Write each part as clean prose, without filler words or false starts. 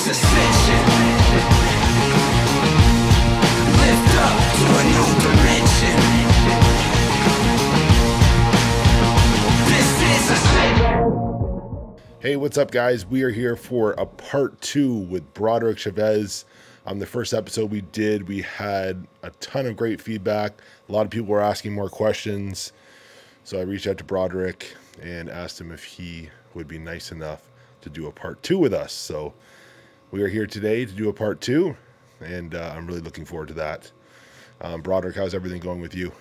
is ascension. Lift up to a new dimension. This is ascension. Hey, what's up, guys? We are here for a part 2 with Broderick Chavez. The first episode we did, we had a ton of great feedback. A lot of people were asking more questions. So I reached out to Broderick and asked him if he would be nice enough to do a part 2 with us. So we are here today to do a part 2, and I'm really looking forward to that. Broderick, how's everything going with you?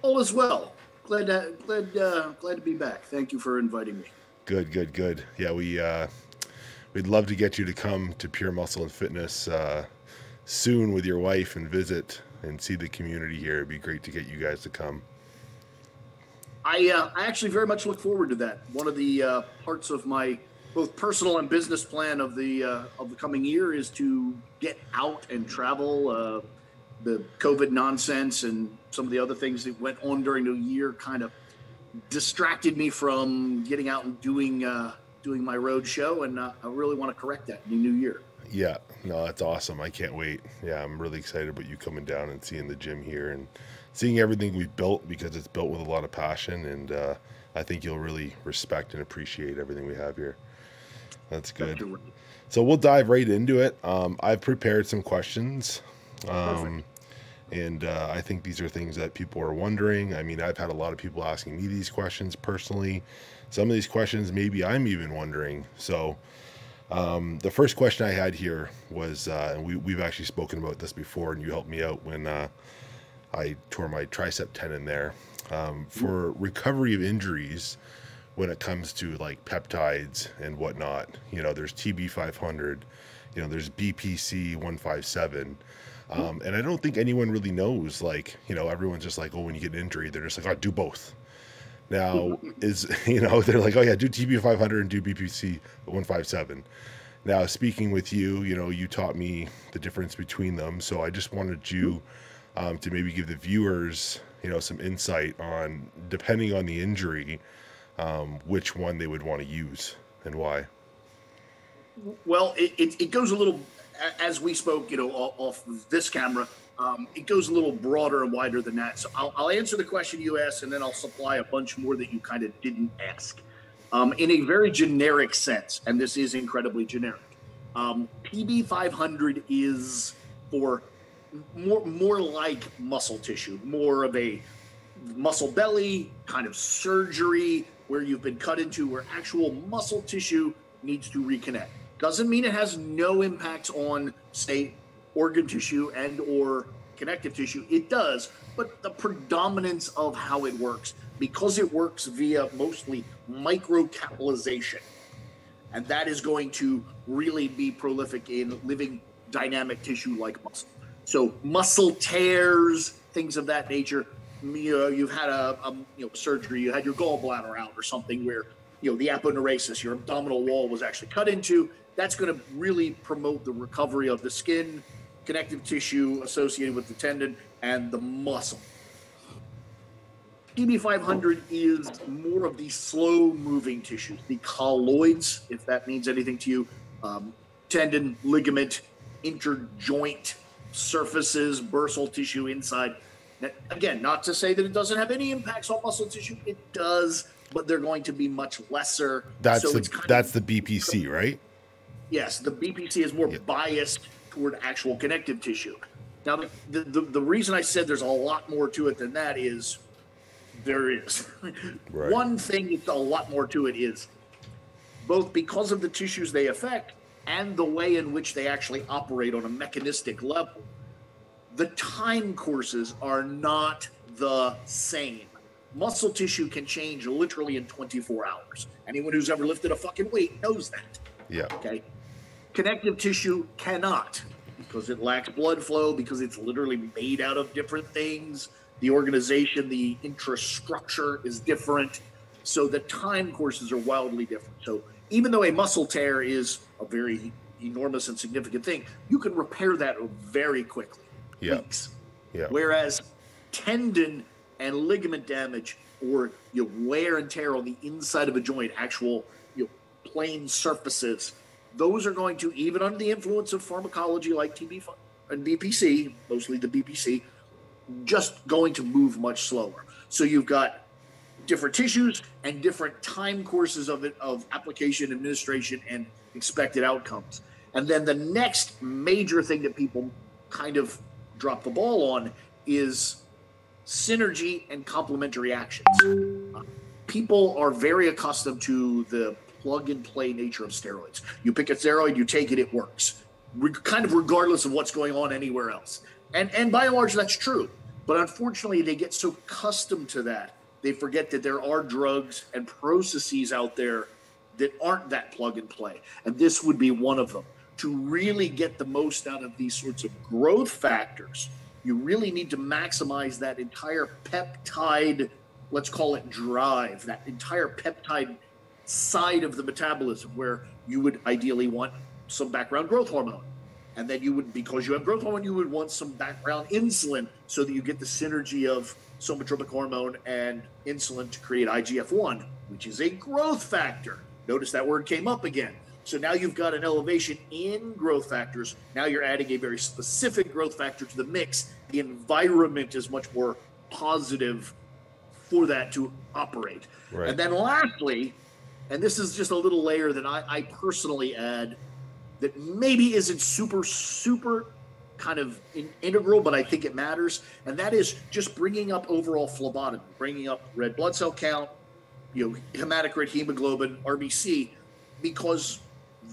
All is well. Glad to be back. Thank you for inviting me. Good. Yeah, we'd love to get you to come to Pure Muscle and Fitness soon with your wife and visit and see the community here. It'd be great to get you guys to come. I actually very much look forward to that. One of the parts of my both personal and business plan of the coming year is to get out and travel. The COVID nonsense and some of the other things that went on during the year kind of distracted me from getting out and doing my road show, and I really want to correct that in the new year. Yeah, no, that's awesome. I can't wait. Yeah, I'm really excited about you coming down and seeing the gym here and seeing everything we've built, because it's built with a lot of passion, and I think you'll really respect and appreciate everything we have here. That's good. So we'll dive right into it. I've prepared some questions. And I think these are things that people are wondering. I mean, I've had a lot of people asking me these questions personally. Some of these questions maybe I'm even wondering. So the first question I had here was, and we've actually spoken about this before, and you helped me out when I tore my tricep tendon there. For recovery of injuries, when it comes to like peptides and whatnot, you know, there's TB500, you know, there's BPC-157. And I don't think anyone really knows, like, you know, everyone's just like, oh, when you get an injury, they're just like, oh, do both. Now you know, they're like, oh yeah, do TB500 and do BPC-157. Now, speaking with you, you know, you taught me the difference between them. So I just wanted you to maybe give the viewers, you know, some insight on, depending on the injury, which one they would want to use and why. Well, it goes a little, as we spoke, you know, off this camera, it goes a little broader and wider than that. So I'll answer the question you asked, and then I'll supply a bunch more that you kind of didn't ask. In a very generic sense, and this is incredibly generic, TB500 is for more like muscle tissue, more of a muscle belly kind of surgery where you've been cut into, where actual muscle tissue needs to reconnect. Doesn't mean it has no impacts on, say, organ tissue and or connective tissue. It does, but the predominance of how it works, because it works via mostly microcapillization, and that is going to really be prolific in living dynamic tissue like muscle. So muscle tears, things of that nature. You know, you've had a surgery, you had your gallbladder out or something where, you know, the aponeurosis, your abdominal wall was actually cut into. That's going to really promote the recovery of the skin, connective tissue associated with the tendon, and the muscle. TB500 is more of the slow-moving tissues, the colloids, if that means anything to you, tendon, ligament, interjoint surfaces, bursal tissue inside. Now, again, not to say that it doesn't have any impacts on muscle tissue. It does, but they're going to be much lesser. That's the BPC, right? Yes, the BPC is more biased toward actual connective tissue. Now, the reason I said there's a lot more to it than that is there is. Right. One thing that's a lot more to it is both because of the tissues they affect and the way in which they actually operate on a mechanistic level, the time courses are not the same. Muscle tissue can change literally in 24 hours. Anyone who's ever lifted a fucking weight knows that. Yeah. Okay. Connective tissue cannot, because it lacks blood flow, because it's literally made out of different things. The organization, the intrastructure is different. So the time courses are wildly different. So even though a muscle tear is a very enormous and significant thing, you can repair that very quickly. Yeah. Weeks. Yeah. Whereas tendon and ligament damage, or wear and tear on the inside of a joint, actual plain surfaces, those are going to, even under the influence of pharmacology like TB500 and BPC, mostly the BPC, just going to move much slower. So you've got different tissues and different time courses of application, administration, and expected outcomes. And then the next major thing that people kind of drop the ball on is synergy and complementary actions. People are very accustomed to the plug-and-play nature of steroids. You pick a steroid, you take it, it works, kind of regardless of what's going on anywhere else. And by and large, that's true. But unfortunately, they get so accustomed to that, they forget that there are drugs and processes out there that aren't that plug-and-play. And this would be one of them. To really get the most out of these sorts of growth factors, you really need to maximize that entire peptide, let's call it drive, that entire peptide side of the metabolism, where you would ideally want some background growth hormone. And then you would, because you have growth hormone, you would want some background insulin so that you get the synergy of somatropic hormone and insulin to create IGF-1, which is a growth factor. Notice that word came up again. So now you've got an elevation in growth factors. Now you're adding a very specific growth factor to the mix. The environment is much more positive for that to operate. Right. And then lastly, and this is just a little layer that I personally add that maybe isn't super kind of integral, but I think it matters. And that is just bringing up overall phlebotomy, bringing up red blood cell count, hematocrit, hemoglobin, RBC, because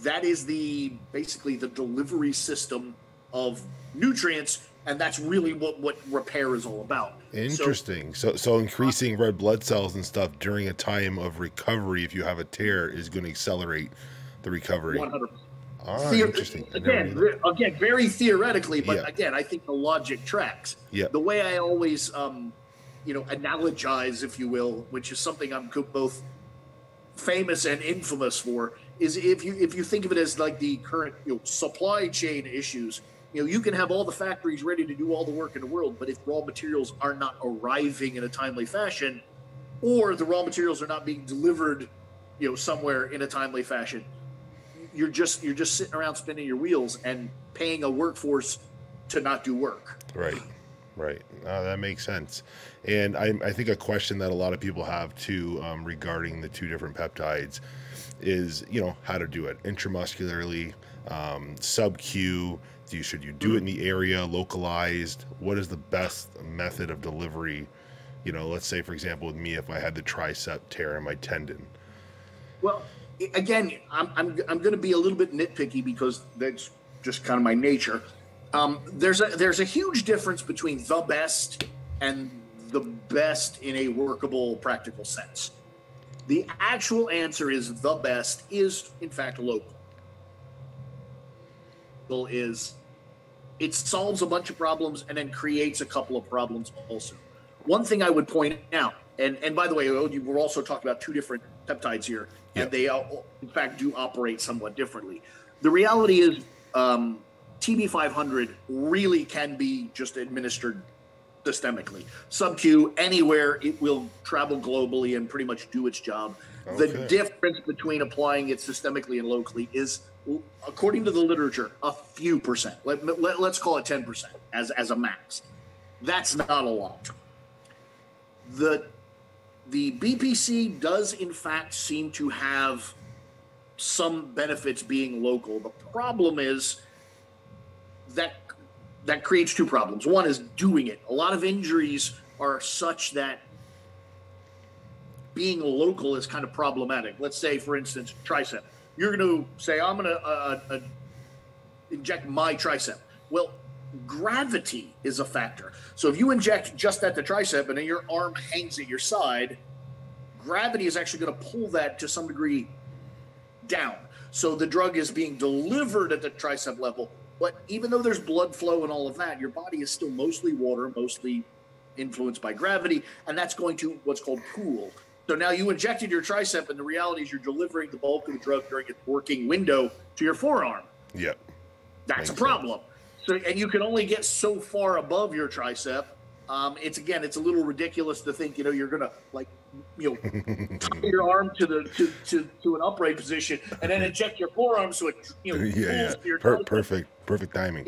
that is basically the delivery system of nutrients, and that's really what repair is all about. Interesting. So increasing red blood cells and stuff during a time of recovery, if you have a tear, is going to accelerate the recovery. 100%. Interesting. Again, very theoretically, but again, I think the logic tracks. Yeah. The way I always, analogize, if you will, which is something I'm both famous and infamous for, is if you think of it as like the current supply chain issues. You can have all the factories ready to do all the work in the world, but if raw materials are not arriving in a timely fashion, or the raw materials are not being delivered, somewhere in a timely fashion, you're just sitting around spinning your wheels and paying a workforce to not do work. Right. That makes sense. And I think a question that a lot of people have too, regarding the two different peptides is, how to do it intramuscularly, sub-Q. Should you do it in the area, localized? What is the best method of delivery? Let's say, for example, with me, if I had the tricep tear in my tendon. Well, again, I'm going to be a little bit nitpicky because that's just kind of my nature. There's a huge difference between the best and the best in a workable, practical sense. The actual answer is the best is, in fact, local. It solves a bunch of problems and then creates a couple of problems also. One thing I would point out, and by the way, we're also talking about two different peptides here, and they, in fact, do operate somewhat differently. The reality is TB500 really can be just administered systemically. Sub-Q, anywhere, it will travel globally and pretty much do its job. Okay. The difference between applying it systemically and locally is, according to the literature, a few percent. Let's call it 10% as a max. That's not a lot. The BPC does, in fact, seem to have some benefits being local. The problem is that creates two problems. One is doing it. A lot of injuries are such that being local is kind of problematic. Let's say, for instance, tricep. You're going to say, I'm going to inject my tricep. Well, gravity is a factor. So if you inject just at the tricep and then your arm hangs at your side, gravity is actually going to pull that to some degree down. So the drug is being delivered at the tricep level, but even though there's blood flow and all of that, your body is still mostly water, mostly influenced by gravity, and that's going to what's called pool. So now you injected your tricep, and the reality is you're delivering the bulk of the drug during its working window to your forearm. Yep. That's a problem. So, and you can only get so far above your tricep. It's a little ridiculous to think, you're going to tie your arm to an upright position and then inject your forearm so it perfect timing.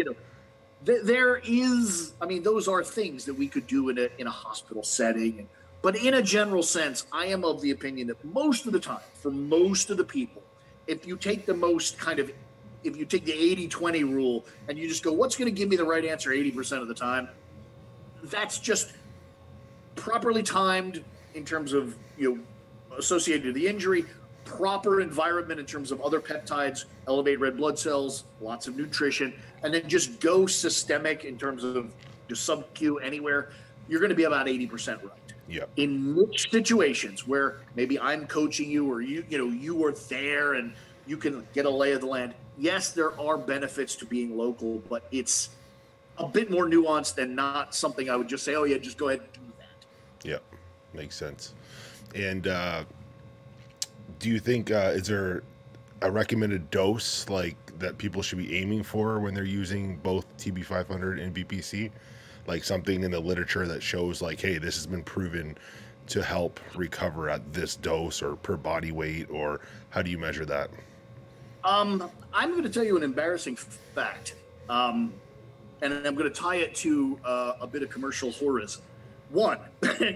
There is, I mean, those are things that we could do in a hospital setting, but in a general sense, I am of the opinion that most of the time, for most of the people, if you take the if you take the 80-20 rule and you just go, what's going to give me the right answer 80% of the time? That's just properly timed in terms of, associated to the injury, proper environment in terms of other peptides, elevate red blood cells, lots of nutrition, and then just go systemic in terms of just sub-Q anywhere, you're going to be about 80% right. Yeah. In niche situations where maybe I'm coaching you or you are there and you can get a lay of the land, yes, there are benefits to being local, but it's a bit more nuanced and not something I would just say, oh yeah, just go ahead and do that. Yeah, makes sense. And do you think, is there a recommended dose like that people should be aiming for when they're using both TB500 and BPC? Like something in the literature that shows like, hey, this has been proven to help recover at this dose or per body weight, or how do you measure that? I'm going to tell you an embarrassing fact, and I'm going to tie it to a bit of commercial horrorism. One,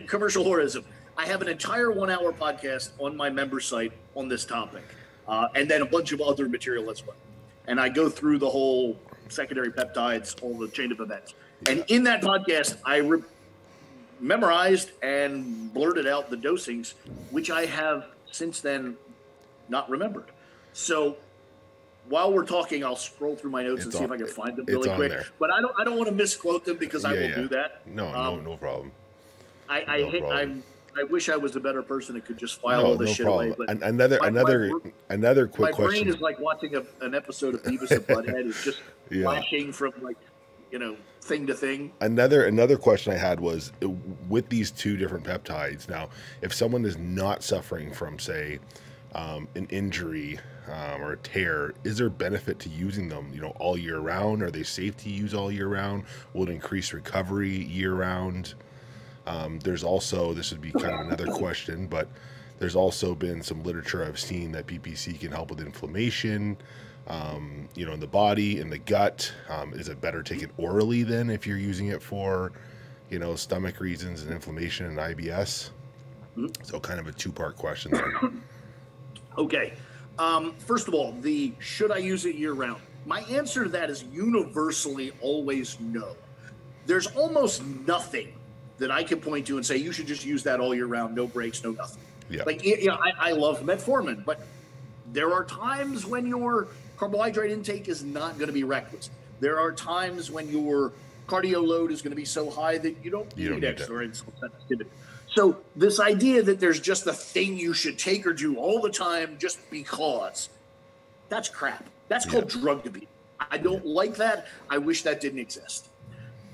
commercial horrorism. I have an entire 1-hour podcast on my member site on this topic, and then a bunch of other material as well. And I go through the whole secondary peptides, all the chain of events. And in that podcast, I memorized and blurted out the dosings, which I have since then not remembered. So while we're talking, I'll scroll through my notes and see if I can find them really quick. There. But I don't want to misquote them because I will do that. No problem. I wish I was a better person that could just file all this shit away. But another quick question. My brain is like watching an episode of Beavis and Butthead. It's just flashing from thing to thing. Another question I had was, with these two different peptides, now if someone is not suffering from, say, an injury or a tear, is there benefit to using them all year round? Are they safe to use all year round? Will it increase recovery year round? There's also, this would be kind of another question, but there's also been some literature I've seen that BPC can help with inflammation, in the body, in the gut. Is it better taken orally then if you're using it for, stomach reasons and inflammation and IBS? So kind of a two-part question there. Okay. First of all, should I use it year round? My answer to that is universally always no. There's almost nothing that I can point to and say, you should just use that all year round, no breaks, no nothing. Yeah. I love metformin, but there are times when your carbohydrate intake is not going to be reckless. There are times when your cardio load is going to be so high that you don't need extra insulin sensitivity. So this idea that there's just a thing you should take or do all the time just because, that's crap. That's called drug abuse. I don't like that. I wish that didn't exist.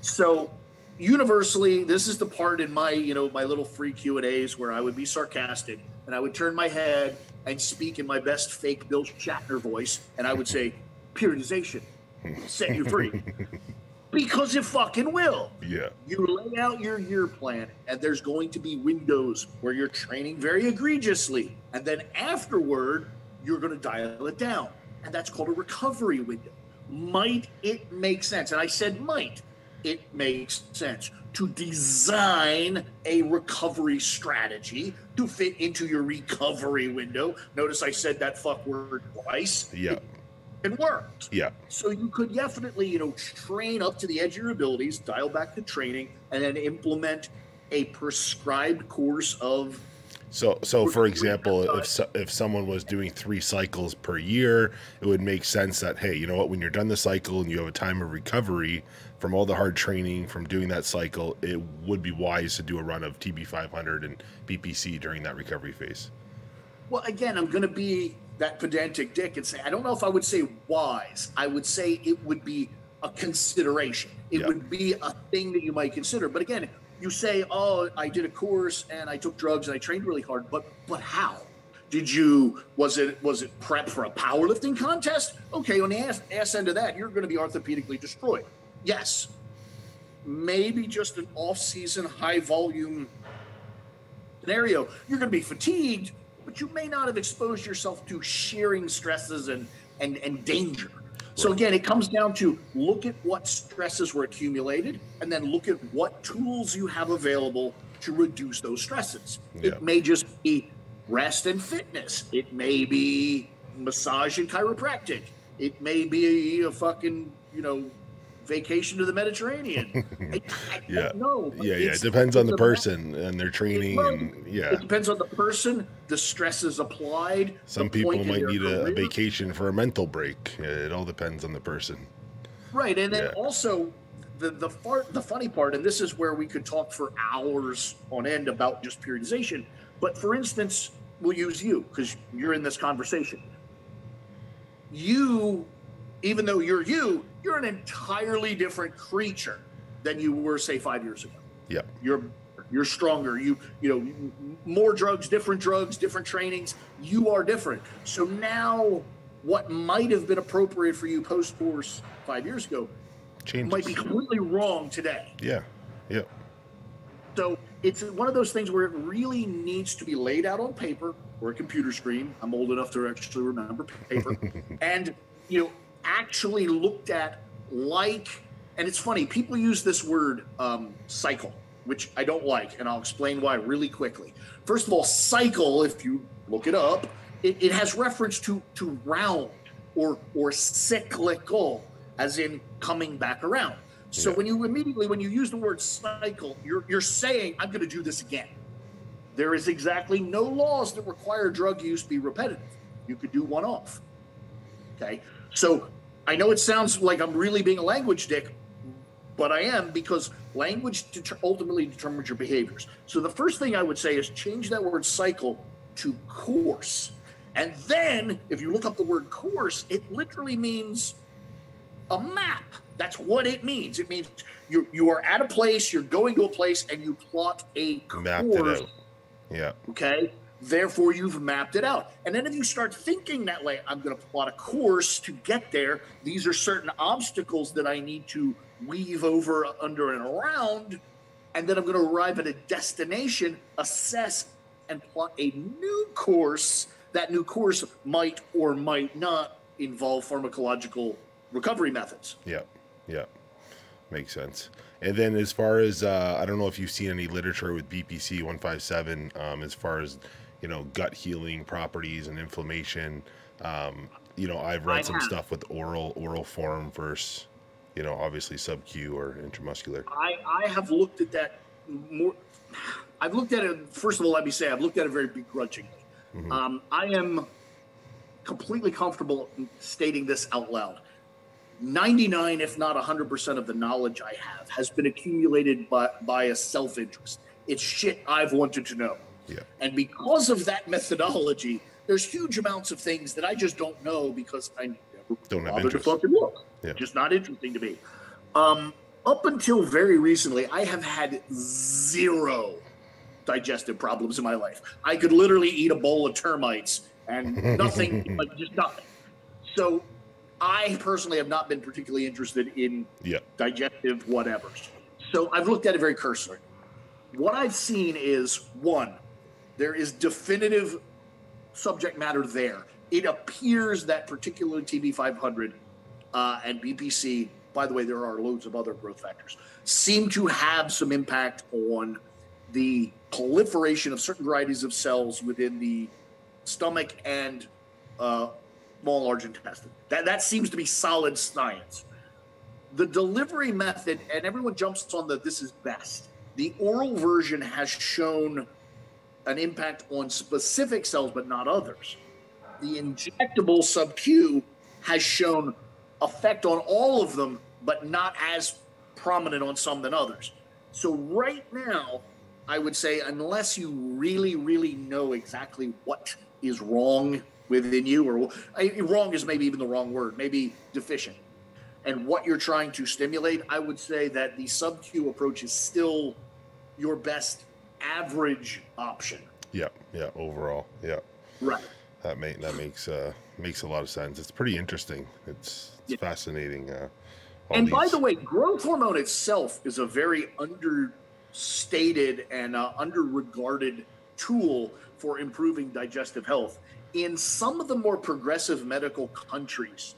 So universally, this is the part in my, my little free Q&As where I would be sarcastic and I would turn my head and speak in my best fake Bill Shatner voice. And I would say, periodization will set you free. Because it fucking will. Yeah. You lay out your year plan, and there's going to be windows where you're training very egregiously. And then afterward, you're going to dial it down. And that's called a recovery window. Might it make sense? And I said might. It makes sense to design a recovery strategy to fit into your recovery window. Notice I said that fuck word twice. Yeah. It worked. Yeah. So you could definitely, train up to the edge of your abilities, dial back the training, and then implement a prescribed course of. So for example, if someone was doing 3 cycles per year, it would make sense that, hey, you know what, when you're done the cycle and you have a time of recovery from all the hard training from doing that cycle, it would be wise to do a run of TB500 and BPC during that recovery phase. Well, again, I'm going to be that pedantic dick and say, I don't know if I would say wise. I would say it would be a consideration. It would be a thing that you might consider. But again, you say, oh, I did a course and I took drugs and I trained really hard, but how? Was it prep for a powerlifting contest? Okay, on the ass end of that, you're going to be orthopedically destroyed. Yes. Maybe just an off-season, high-volume scenario, you're going to be fatigued, but you may not have exposed yourself to shearing stresses and danger. So again, it comes down to look at what stresses were accumulated and then look at what tools you have available to reduce those stresses. Yeah. It may just be rest and fitness. It may be massage and chiropractic. It may be a fucking, vacation to the Mediterranean. I don't know. Yeah. It depends on the person and their training. It depends on the person, the stresses applied. Some people might need a vacation for a mental break. It all depends on the person. Right. And then also the funny part, and this is where we could talk for hours on end about just periodization. But for instance, we'll use you because you're in this conversation. You, even though you're an entirely different creature than you were, say, 5 years ago. Yeah. You're stronger. You more drugs, different trainings. You are different. So now what might have been appropriate for you post-course 5 years ago might be completely wrong today. Yeah. Yeah. So it's one of those things where it really needs to be laid out on paper or a computer screen. I'm old enough to actually remember paper. And, actually looked at and it's funny, people use this word cycle, which I don't like, and I'll explain why really quickly. First of all, cycle, if you look it up, it has reference to round or cyclical, as in coming back around. So when you use the word cycle, you're saying, I'm going to do this again. There is exactly no laws that require drug use be repetitive. You could do one off. Okay. So I know it sounds like I'm really being a language dick, but I am, because language ultimately determines your behaviors. So the first thing I would say is change that word cycle to course. And then if you look up the word course, it literally means a map. That's what it means. It means you are at a place, you're going to a place, and you plot a course. Mapped it out. Yeah. Okay. Therefore, you've mapped it out. And then if you start thinking that way, I'm going to plot a course to get there. These are certain obstacles that I need to weave over, under, and around. And then I'm going to arrive at a destination, assess, and plot a new course. That new course might or might not involve pharmacological recovery methods. Yeah. Yeah. Makes sense. And then as far as, I don't know if you've seen any literature with BPC-157, as far as, gut healing properties and inflammation. I've read some stuff with oral form versus, obviously sub-Q or intramuscular. I have looked at that more. I've looked at it, first of all, let me say, I've looked at it very begrudgingly. Mm-hmm. I am completely comfortable stating this out loud. 99, if not 100% of the knowledge I have has been accumulated by a self-interest. It's shit I've wanted to know. Yeah. And because of that methodology, there's huge amounts of things that I just don't know because I never don't have bothered to interest. fucking look. Yeah. Just not interesting to me. Up until very recently, I have had zero digestive problems in my life. I could literally eat a bowl of termites and nothing, like just nothing. So I personally have not been particularly interested in digestive whatevers. So I've looked at it very cursory. What I've seen is, one, there is definitive subject matter there. It appears that particularly TB500 and BPC, by the way, there are loads of other growth factors, seem to have some impact on the proliferation of certain varieties of cells within the stomach and small and large intestine. That seems to be solid science. The delivery method, and everyone jumps on this is best. The oral version has shown an impact on specific cells, but not others. The injectable sub-Q has shown effect on all of them, but not as prominent on some than others. So right now, I would say, unless you really, really know exactly what is wrong within you, or wrong is maybe even the wrong word, maybe deficient, and what you're trying to stimulate, I would say that the sub-Q approach is still your best average option. Yeah, overall, yeah. Right. That makes a lot of sense. It's pretty interesting. It's fascinating. And by the way, growth hormone itself is a very understated and under-regarded tool for improving digestive health. In some of the more progressive medical countries,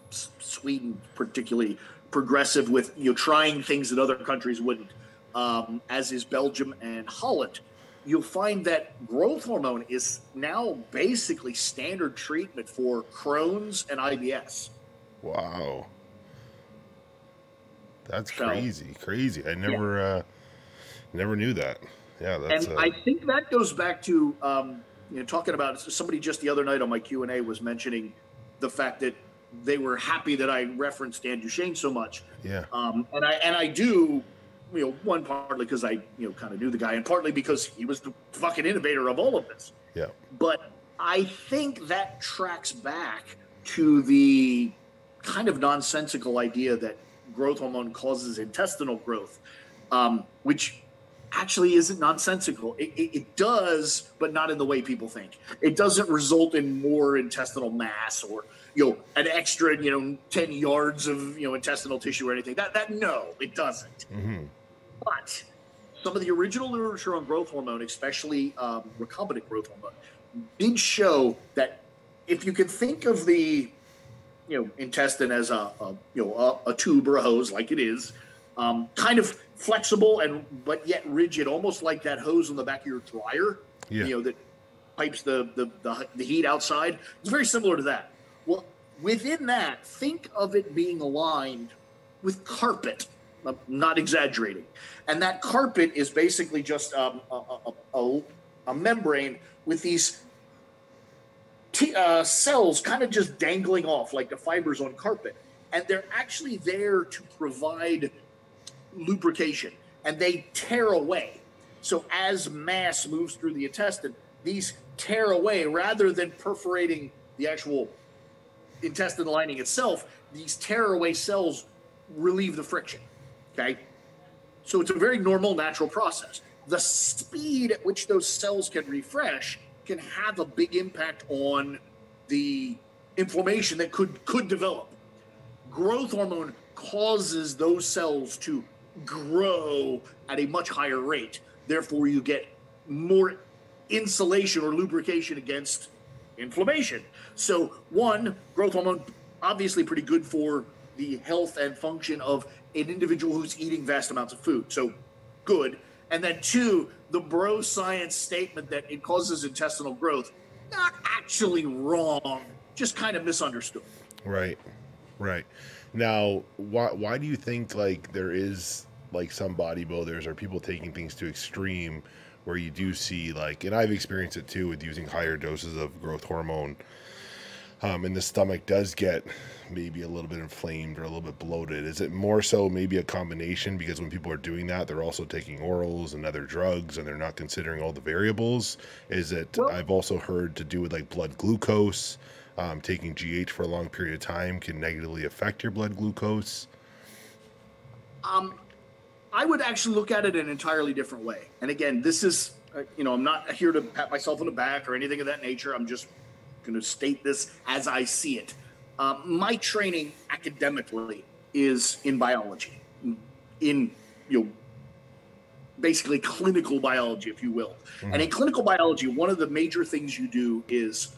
Sweden particularly progressive with trying things that other countries wouldn't, as is Belgium and Holland, you'll find that growth hormone is now basically standard treatment for Crohn's and IBS. Wow. That's crazy. I never knew that. Yeah, that's. And I think that goes back to talking about somebody just the other night on my Q&A was mentioning the fact that they were happy that I referenced Dan Duchesne so much. Yeah. And I do, one partly because I kind of knew the guy, and partly because he was the fucking innovator of all of this. Yeah. But I think that tracks back to the kind of nonsensical idea that growth hormone causes intestinal growth, which actually isn't nonsensical. It does, but not in the way people think. It doesn't result in more intestinal mass or an extra 10 yards of intestinal tissue or anything. That no, it doesn't. Mm-hmm. But some of the original literature on growth hormone, especially recombinant growth hormone, did show that if you can think of the intestine as a tube or a hose, like it is, kind of flexible but yet rigid, almost like that hose on the back of your dryer, that pipes the heat outside. It's very similar to that. Well, within that, think of it being aligned with carpet. I'm not exaggerating. And that carpet is basically just a membrane with these cells kind of just dangling off like the fibers on carpet. And they're actually there to provide lubrication, and they tear away. So as mass moves through the intestine, these tear away rather than perforating the actual intestine lining itself. These tear away cells relieve the friction. Okay, so it's a very normal, natural process. The speed at which those cells can refresh can have a big impact on the inflammation that could develop. Growth hormone causes those cells to grow at a much higher rate. Therefore, you get more insulation or lubrication against inflammation. So, one, growth hormone, obviously pretty good for the health and function of an individual who's eating vast amounts of food. So, good. And then two, the bro science statement that it causes intestinal growth, not actually wrong, just kind of misunderstood. Right. Now, why do you think there is some bodybuilders or people taking things to extreme where you do see and I've experienced it too with using higher doses of growth hormone, and the stomach does get maybe a little bit inflamed or a little bit bloated? Is it more so maybe a combination because when people are doing that, they're also taking orals and other drugs and they're not considering all the variables? Is it, I've also heard, to do with blood glucose? Taking GH for a long period of time can negatively affect your blood glucose? I would actually look at it an entirely different way. And again, this is, I'm not here to pat myself on the back or anything of that nature. I'm just going to state this as I see it. My training academically is in biology, in, basically clinical biology, if you will. Mm-hmm. And in clinical biology, one of the major things you do is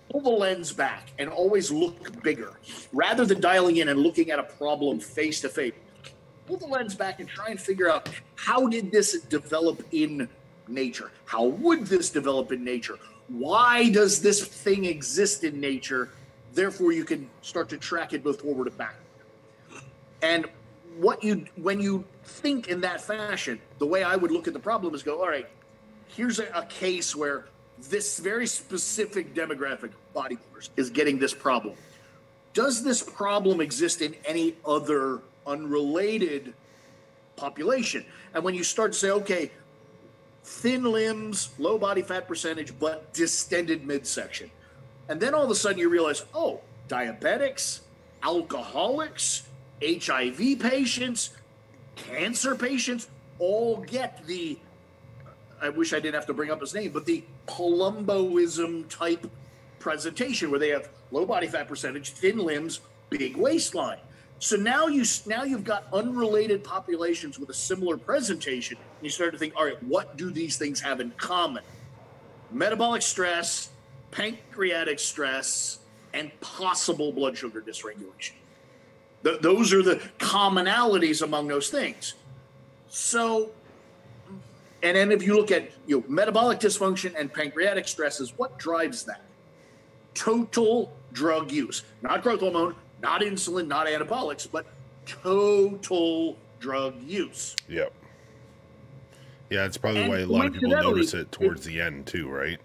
pull the lens back and always look bigger. Rather than dialing in and looking at a problem face to face, pull the lens back and try and figure out, how did this develop in nature? How would this develop in nature? Why does this thing exist in nature? Therefore, you can start to track it both forward and backward. And when you think in that fashion, the way I would look at the problem is go, all right, here's a case where this very specific demographic of bodybuilders is getting this problem. Does this problem exist in any other unrelated population? And when you start to say, okay, thin limbs, low body fat percentage, but distended midsection. And then all of a sudden you realize, oh, diabetics, alcoholics, HIV patients, cancer patients all get the, I wish I didn't have to bring up his name, but the Columboism type presentation where they have low body fat percentage, thin limbs, big waistline. So now you've got unrelated populations with a similar presentation. And you start to think, all right, what do these things have in common? Metabolic stress, pancreatic stress, and possible blood sugar dysregulation. Those are the commonalities among those things. So, and then if you look at metabolic dysfunction and pancreatic stresses, what drives that? Total drug use, not growth hormone, not insulin, not anabolics, but total drug use. Yep. Yeah, it's probably why a lot of people notice it towards the end too, right?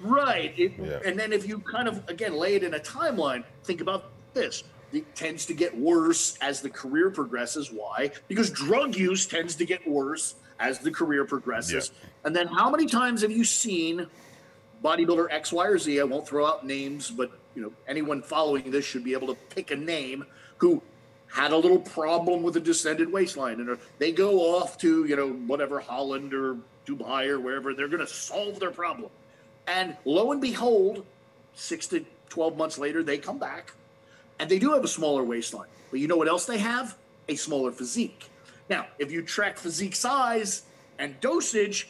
Right. And then if you kind of, again, lay it in a timeline, think about this. It tends to get worse as the career progresses. Why? Because drug use tends to get worse as the career progresses. Yeah. And then how many times have you seen bodybuilder X, Y, or Z? I won't throw out names, but anyone following this should be able to pick a name who had a little problem with a distended waistline, and they go off to whatever, Holland or Dubai or wherever. They're going to solve their problem, and lo and behold, 6 to 12 months later, they come back, and they do have a smaller waistline. But you know what else they have? A smaller physique. Now, if you track physique size and dosage,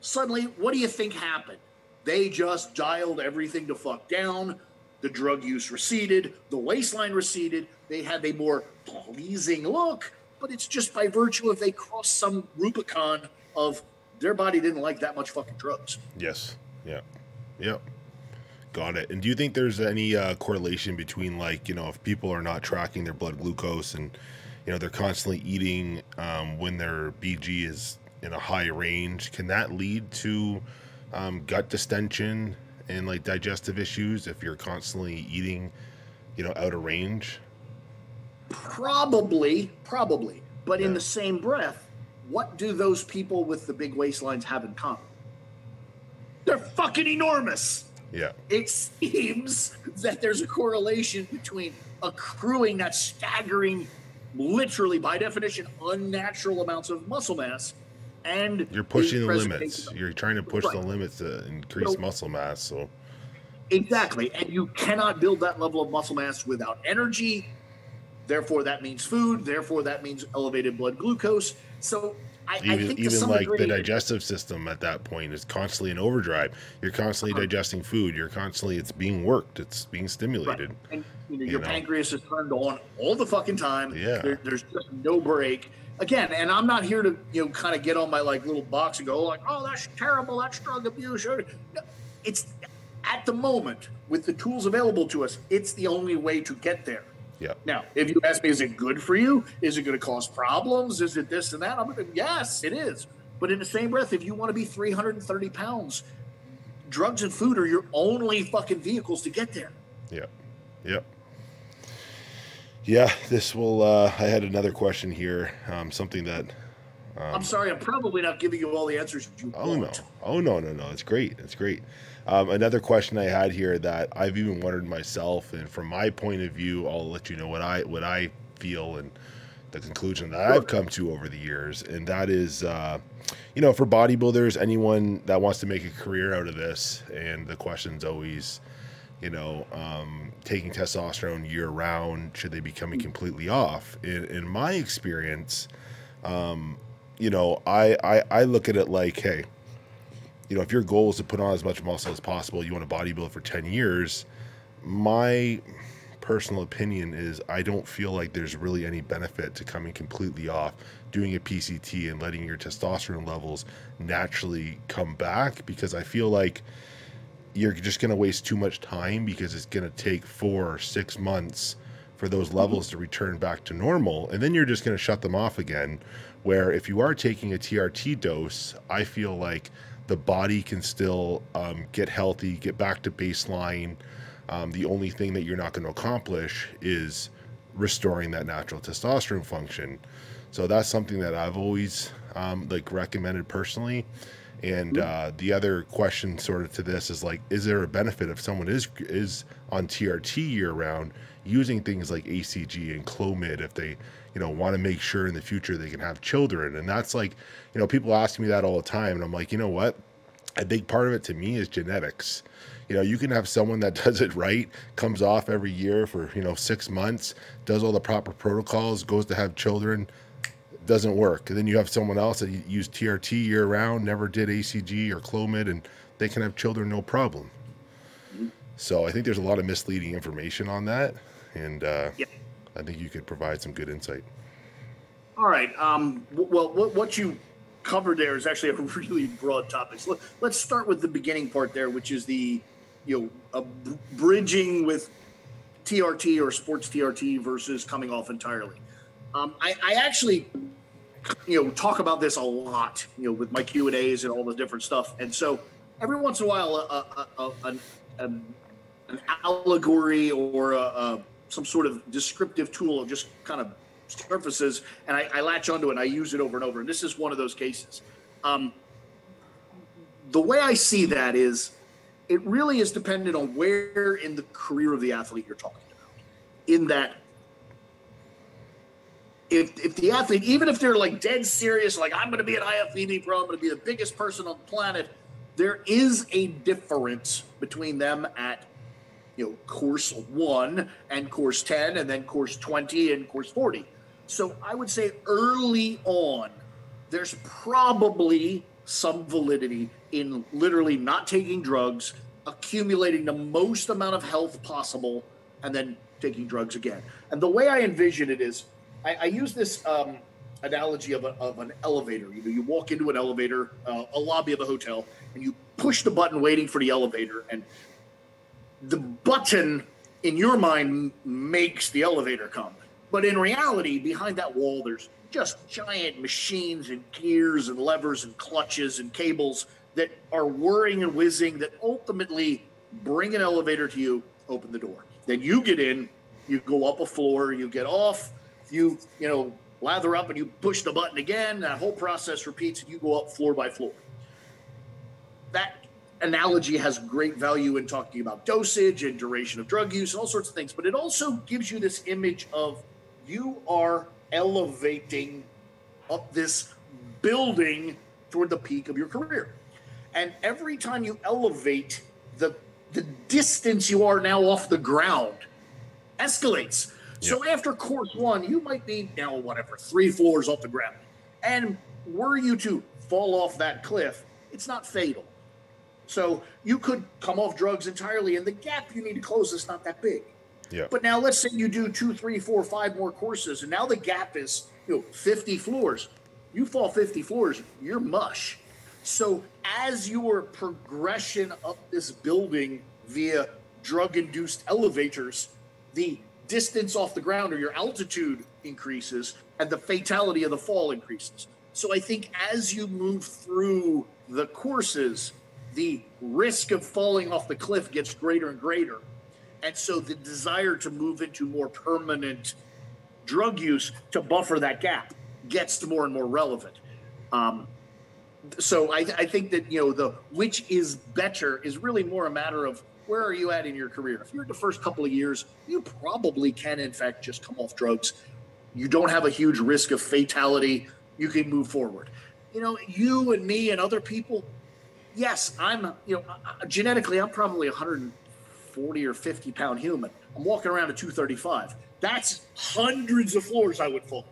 suddenly, what do you think happened? They just dialed everything to fuck down. The drug use receded. The waistline receded. They had a more pleasing look, but it's just by virtue of they crossed some Rubicon of their body didn't like that much fucking drugs. Yes. Yeah. Yep. Got it. And do you think there's any correlation between, like, if people are not tracking their blood glucose and, they're constantly eating when their BG is in a high range, can that lead to gut distension and like digestive issues if you're constantly eating, out of range? Probably. But in the same breath, what do those people with the big waistlines have in common? They're fucking enormous. Yeah. It seems that there's a correlation between accruing that staggering, literally by definition, unnatural amounts of muscle mass, and you're pushing the limits. You're trying to push the limits to increase muscle mass. So exactly, and you cannot build that level of muscle mass without energy. Therefore, that means food. Therefore, that means elevated blood glucose. So I think even like the digestive system at that point is constantly in overdrive. You're constantly digesting food. It's being worked. It's being stimulated. Right. And your pancreas is turned on all the fucking time. Yeah. There's just no break. Again, and I'm not here to kind of get on my like little box and go like, oh, that's terrible, that's drug abuse. No, it's at the moment with the tools available to us, it's the only way to get there. Yeah. Now, if you ask me, is it good for you? Is it going to cause problems? Is it this and that? I'm going to, yes, it is. But in the same breath, if you want to be 330 pounds, drugs and food are your only fucking vehicles to get there. Yeah. Yep. Yeah, this will, I had another question here, something that... I'm sorry, I'm probably not giving you all the answers you want. No. It's great. Another question I had here that I've even wondered myself, and from my point of view, I'll let you know what I feel and the conclusion that I've come to over the years, and that is, for bodybuilders, anyone that wants to make a career out of this, and the question's always... taking testosterone year round, should they be coming completely off? In my experience, I look at it like, hey, if your goal is to put on as much muscle as possible, you want to bodybuild for 10 years, my personal opinion is I don't feel like there's really any benefit to coming completely off, doing a PCT and letting your testosterone levels naturally come back, because I feel like you're just going to waste too much time, because it's going to take 4 or 6 months for those levels to return back to normal. And then you're just going to shut them off again. Where if you are taking a TRT dose, I feel like the body can still get healthy, get back to baseline. The only thing that you're not going to accomplish is restoring that natural testosterone function. So that's something that I've always recommended personally. And the other question sort of to this is like, is there a benefit if someone is on TRT year round using things like ACG and Clomid if they, want to make sure in the future they can have children? And that's like, people ask me that all the time. And I'm like, you know what? a big part of it to me is genetics. You know, you can have someone that does it right, comes off every year for, 6 months, does all the proper protocols, goes to have children, doesn't work. And then you have someone else that used TRT year round, never did ACG or Clomid, and they can have children no problem. So I think there's a lot of misleading information on that. And I think you could provide some good insight. All right. Well, what you covered there is actually a really broad topic. So let's start with the beginning part there, which is the, bridging with TRT or sports TRT versus coming off entirely. I actually, talk about this a lot, with my Q&As and all the different stuff. And so every once in a while, an allegory or some sort of descriptive tool just kind of surfaces, and I latch onto it and I use it over and over. And this is one of those cases. The way I see that is it really is dependent on where in the career of the athlete you're talking about. In that, if the athlete, even if they're like dead serious, like I'm going to be an IFBB pro, I'm going to be the biggest person on the planet, there is a difference between them at course 1 and course 10 and then course 20 and course 40. So I would say early on, there's probably some validity in literally not taking drugs, accumulating the most amount of health possible, and then taking drugs again. And the way I envision it is, I use this analogy of an elevator. You walk into an elevator, a lobby of a hotel, and you push the button waiting for the elevator, and the button in your mind makes the elevator come. But in reality, behind that wall, there's just giant machines and gears and levers and clutches and cables that are whirring and whizzing that ultimately bring an elevator to you, open the door. Then you get in, you go up a floor, you get off, you lather up and you push the button again. That whole process repeats and you go up floor by floor. That analogy has great value in talking about dosage and duration of drug use and all sorts of things, but it also gives you this image of you are elevating up this building toward the peak of your career. And every time you elevate, the distance you are now off the ground escalates. So after course 1, you might be 3 floors off the ground. And were you to fall off that cliff, it's not fatal. So you could come off drugs entirely, and the gap you need to close is not that big. Yeah. But now let's say you do 2, 3, 4, 5 more courses, and now the gap is 50 floors. You fall 50 floors, you're mush. So as your progression up this building via drug-induced elevators, the distance off the ground or your altitude increases, and the fatality of the fall increases. So I think as you move through the courses, the risk of falling off the cliff gets greater and greater. And so the desire to move into more permanent drug use to buffer that gap gets more and more relevant. So I think that, the which is better is really more a matter of where are you at in your career. If you're in the first couple of years, you probably can, in fact, just come off drugs. You don't have a huge risk of fatality. You can move forward. You and me and other people, yes, I'm, genetically, I'm probably 140 or 50 pound human. I'm walking around at 235. That's hundreds of floors I would fall.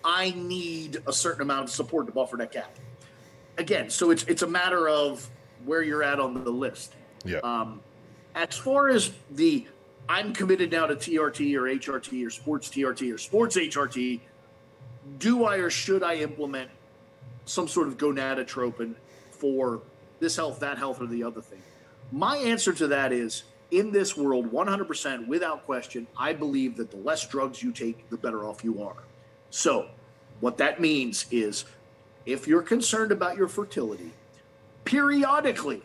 I need a certain amount of support to buffer that gap. Again, so it's a matter of where you're at on the list. Yeah. As far as I'm committed now to TRT or HRT or sports TRT or sports HRT, do I or should I implement some sort of gonadotropin for this health, that health, or the other thing? My answer to that is, in this world, 100%, without question, I believe that the less drugs you take, the better off you are. So what that means is, if you're concerned about your fertility, periodically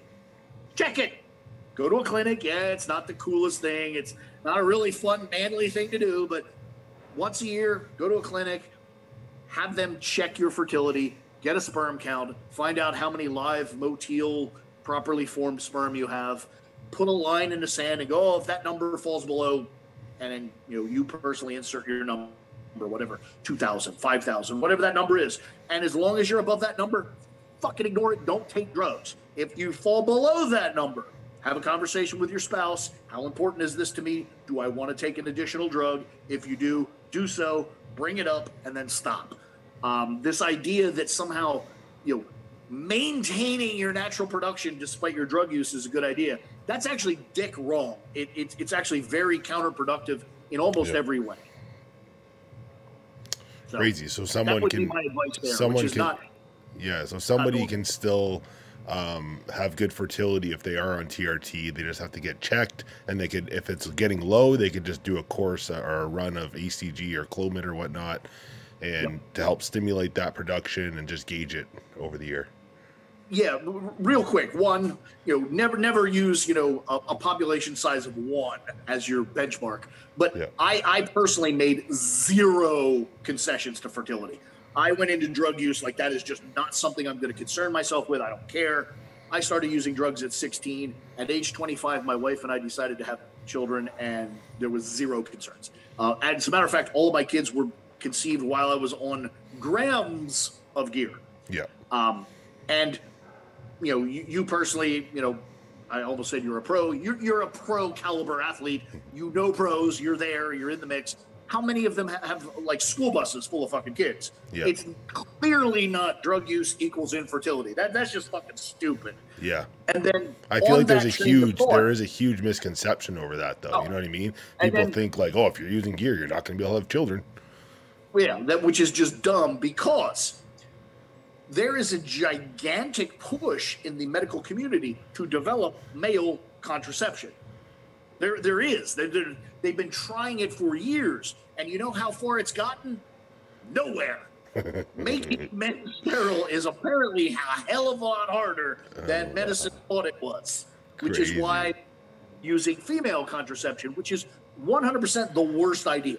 check it. Go to a clinic. Yeah, it's not the coolest thing. It's not a really fun, manly thing to do, but once a year, go to a clinic, have them check your fertility, get a sperm count, find out how many live motile, properly formed sperm you have, put a line in the sand and go, if that number falls below, and then, you personally insert your number, whatever, 2,000, 5,000, whatever that number is. And as long as you're above that number, fucking ignore it. Don't take drugs. If you fall below that number, have a conversation with your spouse. How important is this to me? Do I want to take an additional drug? If you do, do so, bring it up, and then stop. This idea that somehow, maintaining your natural production despite your drug use is a good idea. That's actually dick wrong. It's actually very counterproductive in almost every way. So crazy. So someone that would can, be my advice there, someone which is can, not, yeah. So somebody can still have good fertility if they are on TRT. They just have to get checked, and they could, if it's getting low, they could just do a course or a run of ACG or Clomid or whatnot, and to help stimulate that production and just gauge it over the year. Yeah, real quick. One, never use, a population size of 1 as your benchmark. But I personally made 0 concessions to fertility. I went into drug use like that is just not something I'm going to concern myself with. I don't care. I started using drugs at 16. At age 25, my wife and I decided to have children, and there was 0 concerns. And as a matter of fact, all of my kids were conceived while I was on grams of gear. Yeah. And you personally, I almost said you're a pro. You're a pro caliber athlete. Pros. You're there. You're in the mix. How many of them have like school buses full of fucking kids? Yeah. It's clearly not drug use equals infertility. That's just fucking stupid. Yeah. And then I feel like there is a huge misconception over that, though. You know what I mean? People think like, oh, if you're using gear, you're not going to be able to have children. Yeah, which is just dumb, because there is a gigantic push in the medical community to develop male contraception. There is. They've been trying it for years, and you know how far it's gotten? Nowhere. Making men sterile is apparently a hell of a lot harder than medicine thought it was, which is why using female contraception, which is 100% the worst idea.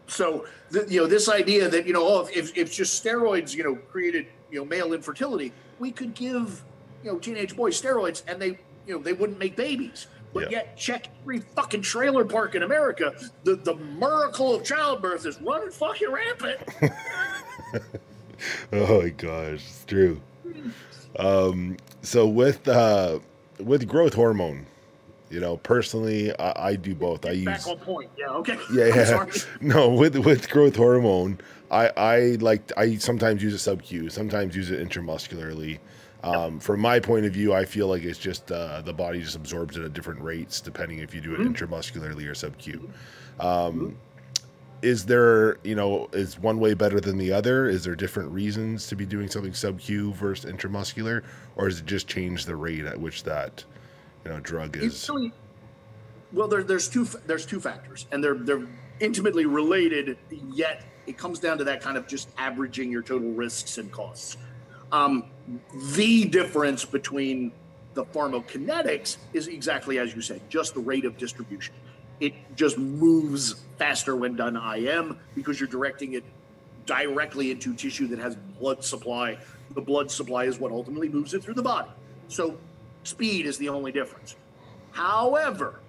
So this idea that if just steroids created male infertility, we could give teenage boys steroids and they wouldn't make babies. But yet, check every fucking trailer park in America. The miracle of childbirth is running fucking rampant. Oh my gosh, it's true. So with growth hormone, personally, I do both. I use back on point. Yeah. Okay. Yeah. No, with growth hormone, I sometimes use it sub-Q, sometimes use it intramuscularly. From my point of view, I feel like it's just the body just absorbs it at different rates depending if you do it intramuscularly or sub-Q. Is there, is one way better than the other? Is there different reasons to be doing something sub-Q versus intramuscular, or does it just change the rate at which that drug is? Well, there's two factors, and they're intimately related. Yet it comes down to that kind of just averaging your total risks and costs. The difference between the pharmacokinetics is exactly as you said, just the rate of distribution. It just moves faster when done IM because you're directing it directly into tissue that has blood supply. The blood supply is what ultimately moves it through the body. So speed is the only difference. However,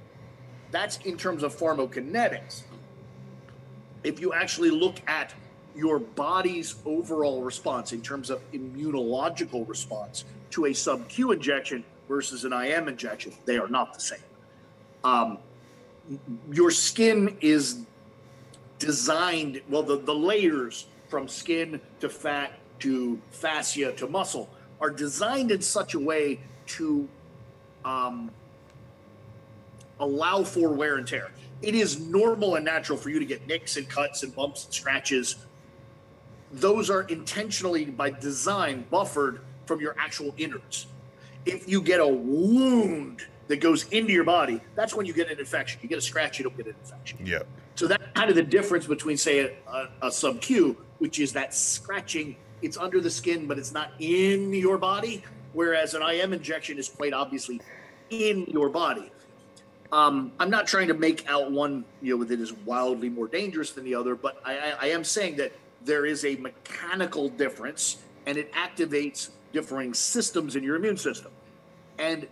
that's in terms of pharmacokinetics. If you actually look at your body's overall response in terms of immunological response to a sub-Q injection versus an IM injection, they are not the same. Your skin is designed, well, the layers from skin to fat to fascia to muscle are designed in such a way to allow for wear and tear. It is normal and natural for you to get nicks and cuts and bumps and scratches. Those are intentionally, by design, buffered from your actual innards. If you get a wound that goes into your body, that's when you get an infection. You get a scratch, you don't get an infection. Yeah. So that's kind of the difference between, say, a sub-Q, which is that scratching. It's under the skin, but it's not in your body, whereas an IM injection is quite obviously in your body. I'm not trying to make out one, that is wildly more dangerous than the other, but I am saying that there is a mechanical difference, and it activates differing systems in your immune system. And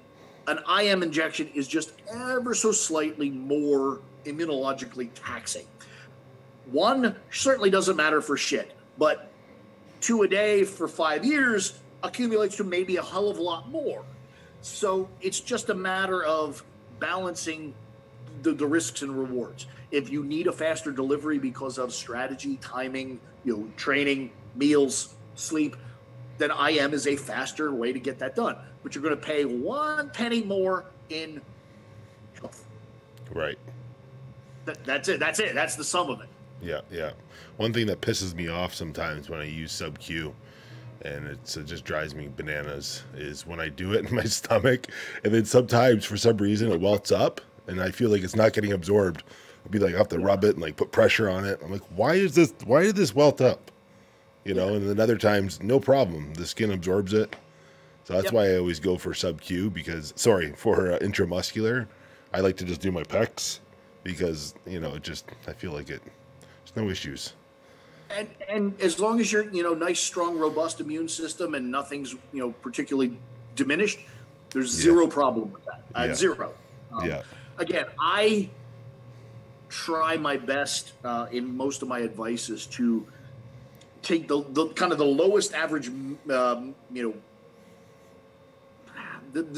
an IM injection is just ever so slightly more immunologically taxing. One certainly doesn't matter for shit, but 2 a day for 5 years accumulates to maybe a hell of a lot more. So it's just a matter of balancing the risks and rewards. If you need a faster delivery because of strategy, timing, training, meals, sleep, then IM is a faster way to get that done. But you're going to pay 1 penny more in health. Right. That's it. That's the sum of it. Yeah. One thing that pisses me off sometimes when I use sub-Q, and it just drives me bananas, is when I do it in my stomach, and then sometimes for some reason it welts up, and I feel like it's not getting absorbed. I'll be like, I have to rub it and like put pressure on it. I'm like, why did this welt up? And then other times, no problem. The skin absorbs it. So that's why I always go for sub-Q for intramuscular. I like to just do my pecs because, I feel like there's no issues. And as long as you're, nice, strong, robust immune system and nothing's, particularly diminished, there's zero problem with that. Zero. Again, I try my best in most of my advice is to take the kind of the lowest average,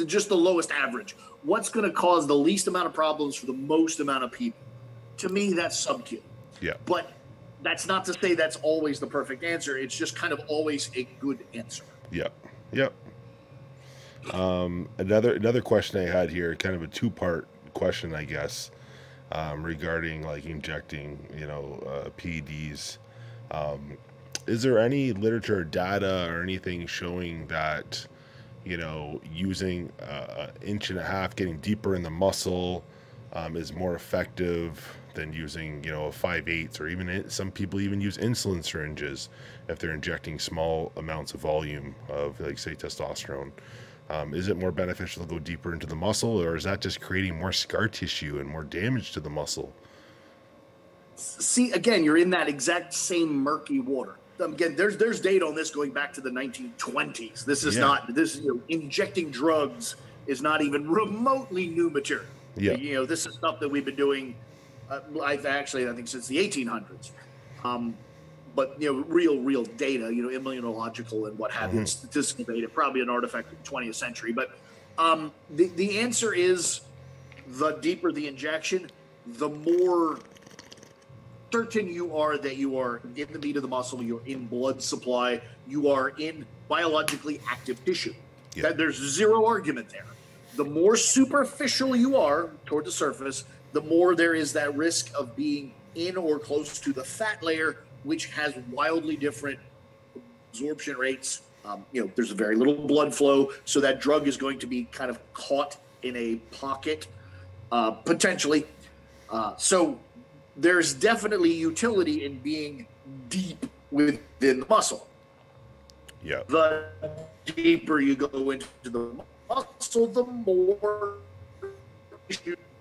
just the lowest average. What's going to cause the least amount of problems for the most amount of people? To me, that's sub-Q. Yeah. But that's not to say that's always the perfect answer. It's just kind of always a good answer. Yep. Another question I had here, kind of a two-part question, I guess, regarding like injecting, PEDs. Is there any literature or data or anything showing that, using an inch and a half, getting deeper in the muscle, is more effective than using, a 5/8, or even some people even use insulin syringes if they're injecting small amounts of volume of, like, say, testosterone? Is it more beneficial to go deeper into the muscle, or is that just creating more scar tissue and more damage to the muscle? See, again, you're in that exact same murky water. Again, there's data on this going back to the 1920s. This is injecting drugs is not even remotely new material. Yeah. This is stuff that we've been doing. I think since the 1800s. But real data, immunological and what have you, statistical data, probably an artifact of the 20th century. But the answer is, the deeper the injection, the more certain you are that you are in the meat of the muscle, you're in blood supply, you are in biologically active tissue. Yeah. There's zero argument there. The more superficial you are toward the surface, the more there is that risk of being in or close to the fat layer, which has wildly different absorption rates. There's very little blood flow, so that drug is going to be kind of caught in a pocket, potentially. So there's definitely utility in being deep within the muscle. Yeah. The deeper you go into the muscle, the more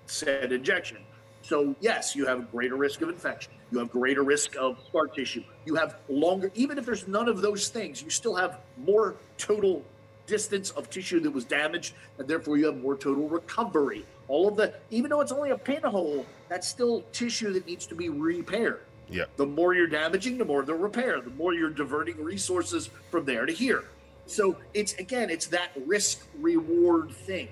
said injection. So yes, you have a greater risk of infection. You have greater risk of scar tissue. You have longer, even if there's none of those things, you still have more total distance of tissue that was damaged, and therefore you have more total recovery. All of the, even though it's only a pinhole, that's still tissue that needs to be repaired. Yeah. The more you're damaging, the more the repair, the more you're diverting resources from there to here. So it's that risk reward thing.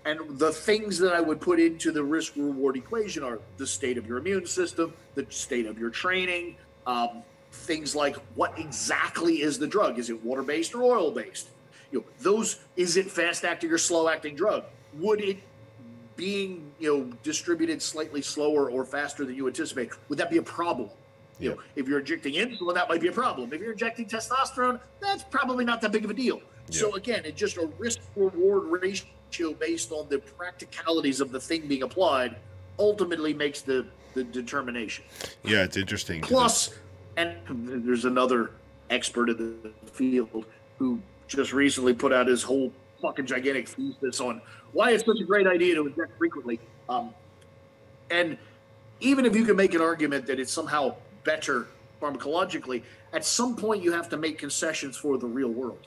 And the things that I would put into the risk reward equation are the state of your immune system, the state of your training, things like what exactly is the drug? Is it water-based or oil-based? Is it fast-acting or slow-acting drug? Would it being, distributed slightly slower or faster than you anticipate, would that be a problem? If you're injecting insulin, that might be a problem. If you're injecting testosterone, that's probably not that big of a deal. Yeah. So again, it's just a risk-reward ratio based on the practicalities of the thing being applied ultimately makes the determination. Yeah, it's interesting. Plus, and there's another expert in the field who just recently put out his whole fucking gigantic thesis on why it's such a great idea to inject frequently. And even if you can make an argument that it's somehow better pharmacologically, at some point you have to make concessions for the real world.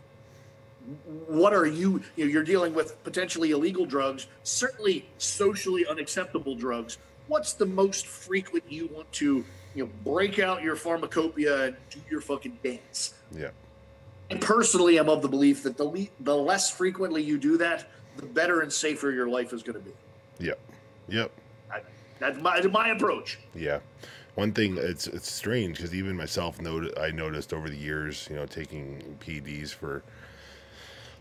What are you're dealing with potentially illegal drugs, certainly socially unacceptable drugs. What's the most frequent you want to, break out your pharmacopoeia and do your fucking dance? Yeah. I personally am of the belief that the less frequently you do that, the better and safer your life is going to be. Yep. Yep. That's my approach. Yeah. One thing, it's strange because even myself I noticed over the years, taking PEDs for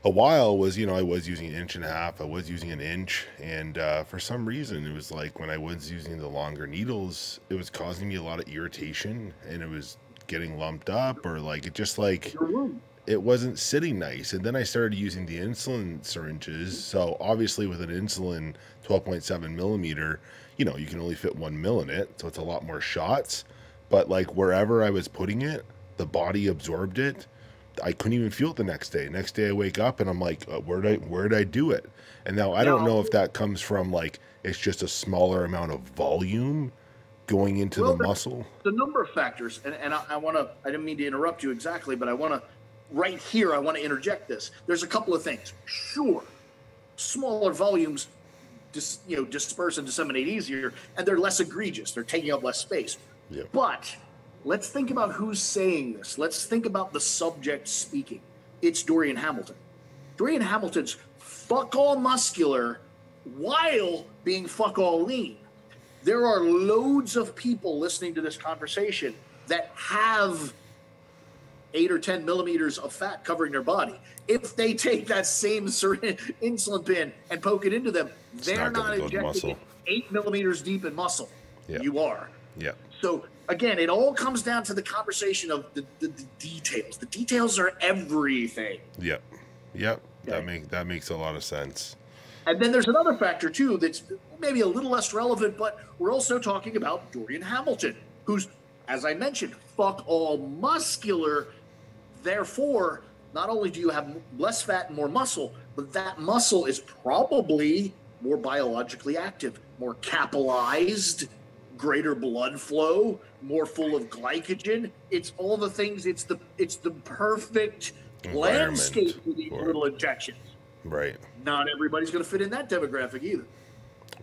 a while was, I was using 1.5 inches, I was using 1 inch, and for some reason it was like when I was using the longer needles, it was causing me a lot of irritation, and it was getting lumped up, or like it just like it wasn't sitting nice. And then I started using the insulin syringes. So obviously with an insulin 12.7 millimeter, you can only fit 1 mil in it, so it's a lot more shots. But like wherever I was putting it, the body absorbed it. I couldn't even feel it the next day. Next day I wake up and I'm like, where did I do it? And now I don't know if that comes from like it's just a smaller amount of volume going into the muscle. The number of factors, and I want to, I didn't mean to interrupt you exactly, but I want to, right here, I want to interject this. There's a couple of things. Sure, smaller volumes disperse and disseminate easier, and they're less egregious. They're taking up less space. Yep. But let's think about who's saying this. Let's think about the subject speaking. It's Dorian Hamilton. Dorian Hamilton's fuck all muscular while being fuck all lean. There are loads of people listening to this conversation that have 8 or 10 millimeters of fat covering their body. If they take that same insulin pin and poke it into them, they're not injecting it 8 millimeters deep in muscle. Yeah. You are. Yeah. So again, it all comes down to the conversation of the details. The details are everything. Yep. Yep. Okay. That makes a lot of sense. And then there's another factor too that's maybe a little less relevant, but we're also talking about Dorian Hamilton, who's, as I mentioned, fuck all muscular. Therefore, not only do you have less fat and more muscle, but that muscle is probably more biologically active, more capillized, greater blood flow, more full of glycogen. It's all the things. It's the perfect landscape for these little injections. Right. Not everybody's going to fit in that demographic either.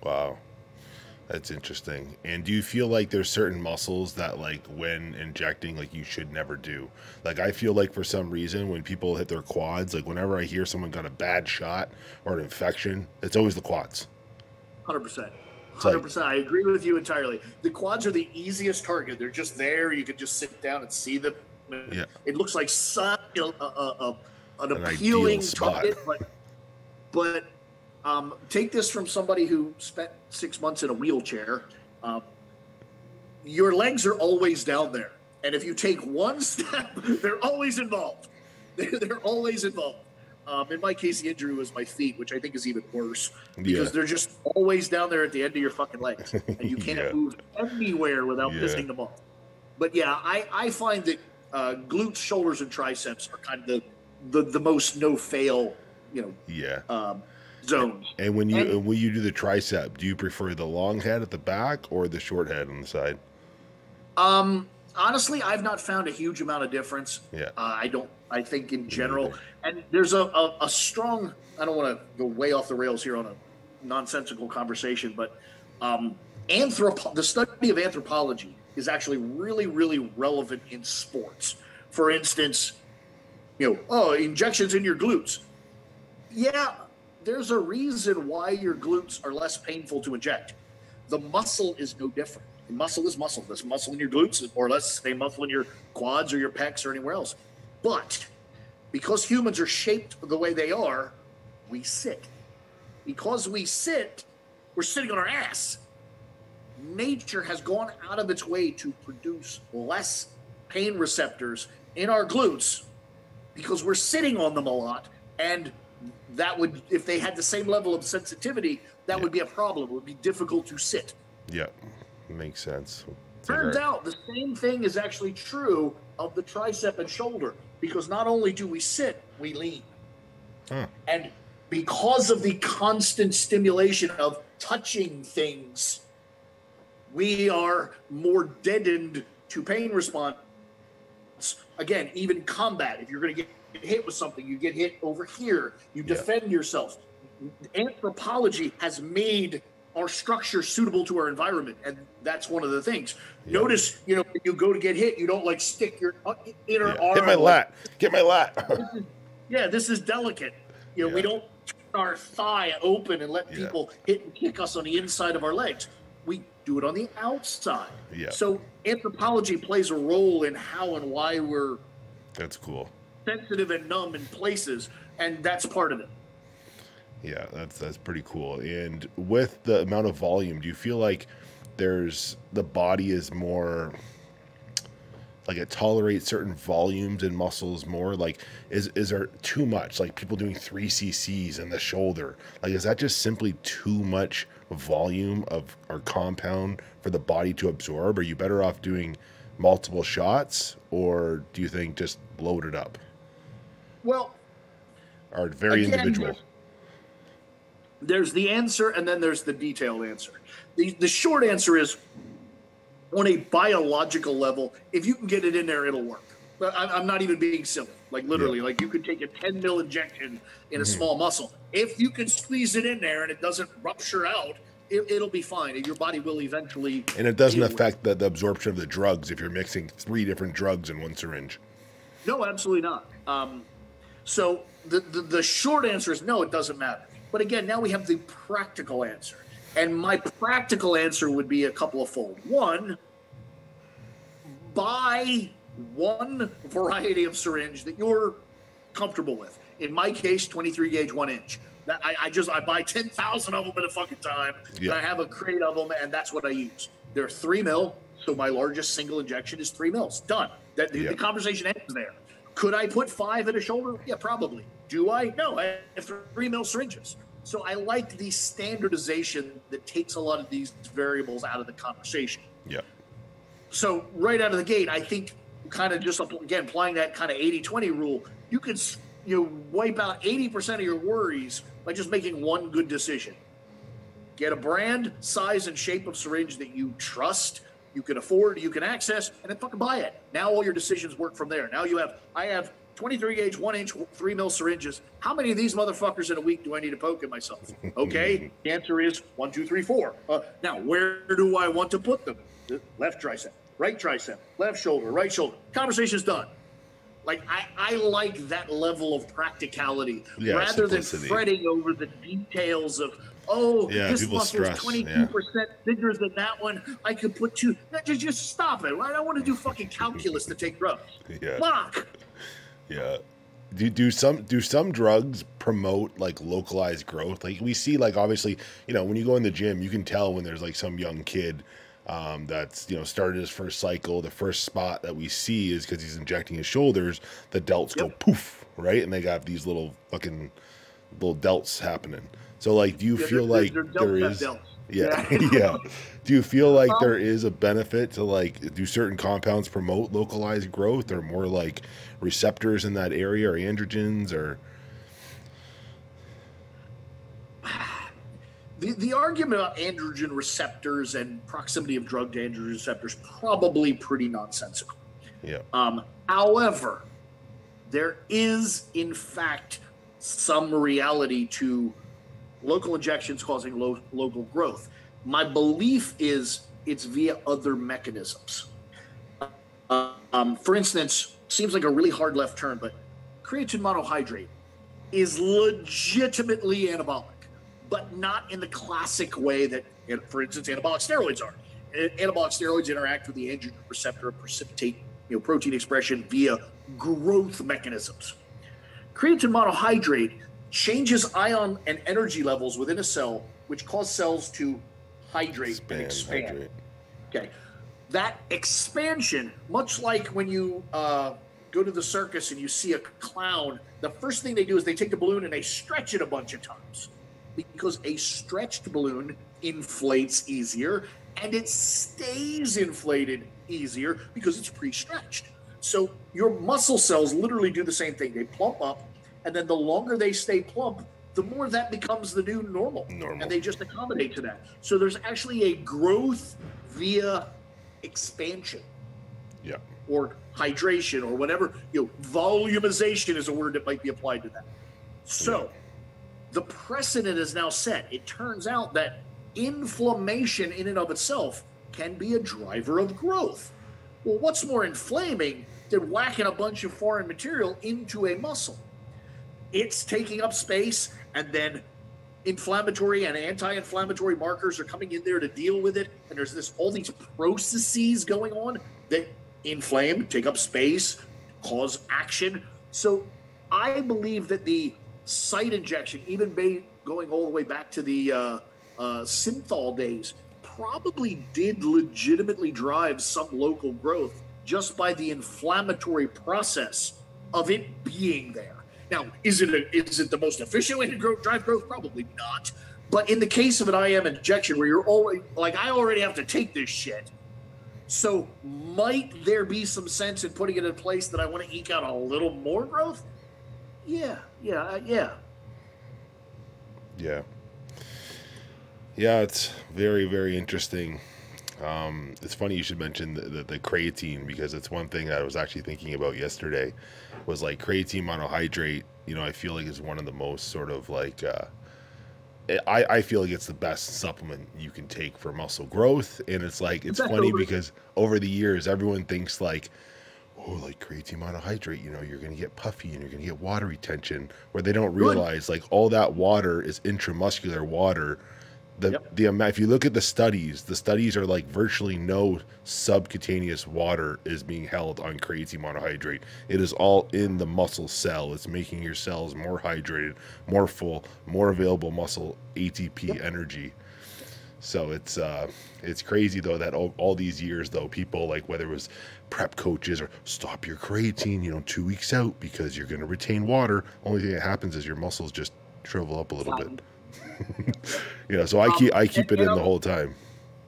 Wow. That's interesting. And do you feel like there's certain muscles that like when injecting, like you should never do? Like I feel like for some reason when people hit their quads, like whenever I hear someone got a bad shot or an infection, it's always the quads. 100%. 100%. I agree with you entirely. The quads are the easiest target. They're just there. You could just sit down and see them. Yeah. It looks like such an appealing target, but take this from somebody who spent 6 months in a wheelchair. Your legs are always down there. And if you take one step, they're always involved. They're always involved. In my case, the injury was my feet, which I think is even worse because they're just always down there at the end of your fucking legs. And you can't move anywhere without pissing them off. But yeah, I find that glutes, shoulders, and triceps are kind of the most no-fail, zones. And when you do the tricep, do you prefer the long head at the back or the short head on the side? Honestly, I've not found a huge amount of difference. Yeah. I think in general, and there's a strong, I don't want to go way off the rails here on a nonsensical conversation, but the study of anthropology is actually really, really relevant in sports. For instance, injections in your glutes. Yeah, there's a reason why your glutes are less painful to inject. The muscle is no different. Muscle is muscle. There's muscle in your glutes, or less same muscle in your quads or your pecs or anywhere else. But because humans are shaped the way they are, we sit. Because we sit, we're sitting on our ass. Nature has gone out of its way to produce less pain receptors in our glutes because we're sitting on them a lot. And that would, if they had the same level of sensitivity, that would be a problem. It would be difficult to sit. Yeah, makes sense. Turns out the same thing is actually true of the tricep and shoulder because not only do we sit, we lean. And because of the constant stimulation of touching things, we are more deadened to pain response. Again, even combat, if you're going to get hit with something, you get hit over here, you defend yourself. Anthropology has made our structure suitable to our environment, and that's one of the things. Notice, you know, when you go to get hit, you don't like stick your inner arm. Hit my lat. Get my lat. This is delicate. You know, we don't turn our thigh open and let people hit and kick us on the inside of our legs. We do it on the outside. So anthropology plays a role in how and why we're sensitive and numb in places, and that's part of it. Yeah, that's pretty cool. And with the amount of volume, do you feel like the body is more like it tolerates certain volumes and muscles more? Like is there too much, like people doing 3 cc's in the shoulder? Like, is that just simply too much volume of our compound for the body to absorb? Are you better off doing multiple shots, or do you think just load it up? Well, are very individual. There's the answer, and then there's the detailed answer. The short answer is, on a biological level, if you can get it in there, it'll work. I'm not even being silly. Like literally, like you could take a 10 mil injection in a small muscle. If you can squeeze it in there and it doesn't rupture out, it'll be fine, and your body will eventually. And it doesn't affect the absorption of the drugs if you're mixing 3 different drugs in one syringe. No, absolutely not. So the short answer is no, it doesn't matter. But again, now we have the practical answer. And my practical answer would be a couple of fold. One, buy one variety of syringe that you're comfortable with. In my case, 23 gauge 1 inch. I buy 10,000 of them at a fucking time. And I have a crate of them, and that's what I use. They're 3 mil, so my largest single injection is 3 mils. Done. The conversation ends there. Could I put 5 in a shoulder? Yeah, probably. Do I? No, I have 3 mil syringes. So I like the standardization that takes a lot of these variables out of the conversation. Yeah. So right out of the gate, I think kind of just, again, applying that kind of 80-20 rule, you could wipe out 80% of your worries by just making one good decision. Get a brand, size, and shape of syringe that you trust, you can afford, you can access, and then fucking buy it. Now all your decisions work from there. Now I have 23 gauge, 1 inch, 3 mil syringes. How many of these motherfuckers in a week do I need to poke at myself? Okay. The answer is 1, 2, 3, 4. Now, where do I want to put them? Left tricep, left shoulder, right shoulder. Conversation's done. Like, I like that level of practicality rather than fretting over the details of, this muscle is 22% bigger than that one. I could put 2. Just stop it. I don't want to do fucking calculus to take drugs. Fuck. Yeah. Do some drugs promote like localized growth? Like we see, like obviously, you know, when you go in the gym, you can tell when there's like some young kid that's, you know, started his first cycle. The first spot that we see is because he's injecting his shoulders, the delts go poof, right? And they got these little fucking delts happening. So like, do you feel like there is? Yeah. Do you feel like there is a benefit to like, do certain compounds promote localized growth, or more like receptors in that area, or androgens, or? The argument about androgen receptors and proximity of drug to androgen receptors probably pretty nonsensical. Yeah. However, there is in fact some reality to local injections causing local growth. My belief is it's via other mechanisms. For instance, seems like a really hard left turn, but creatine monohydrate is legitimately anabolic, but not in the classic way that, for instance, anabolic steroids are. Anabolic steroids interact with the androgen receptor and precipitate, protein expression via growth mechanisms. Creatine monohydrate changes ion and energy levels within a cell, which cause cells to hydrate and expand. Okay, that expansion, much like when you go to the circus and you see a clown, the first thing they do is they take the balloon and they stretch it a bunch of times, because a stretched balloon inflates easier and it stays inflated easier because it's pre-stretched. So your muscle cells literally do the same thing. They plump up, and then the longer they stay plump, the more that becomes the new normal. And they just accommodate to that. So there's actually a growth via expansion. Yeah. Or hydration, or whatever. Volumization is a word that might be applied to that. So the precedent is now set. It turns out that inflammation in and of itself can be a driver of growth. Well, what's more inflaming than whacking a bunch of foreign material into a muscle? It's taking up space, and then inflammatory and anti-inflammatory markers are coming in there to deal with it, and there's all these processes going on that inflame, take up space, cause action. So I believe that the site injection, even going all the way back to the synthol days, probably did legitimately drive some local growth just by the inflammatory process of it being there. Now, is it the most efficient way to drive growth? Probably not. But in the case of an IM injection where you're already, like, I already have to take this shit, so might there be some sense in putting it in place that I want to eke out a little more growth? Yeah. Yeah, it's very, very interesting. It's funny you should mention the creatine, because it's one thing that I was actually thinking about yesterday was like creatine monohydrate. You know, I feel like is one of the most sort of like, I feel like it's the best supplement you can take for muscle growth. And it's like, it's funny because over the years, everyone thinks like, oh, like creatine monohydrate, you know, you're going to get puffy and you're going to get water retention, where they don't realize like all that water is intramuscular water. The amount, if you look at the studies are like virtually no subcutaneous water is being held on creatine monohydrate. It is all in the muscle cell. It's making your cells more hydrated, more full, more available muscle ATP energy. So it's crazy though that all these years though, people like, whether it was prep coaches or stop your creatine, you know, 2 weeks out because you're going to retain water. Only thing that happens is your muscles just shrivel up a little bit. You know, so I keep it in the whole time.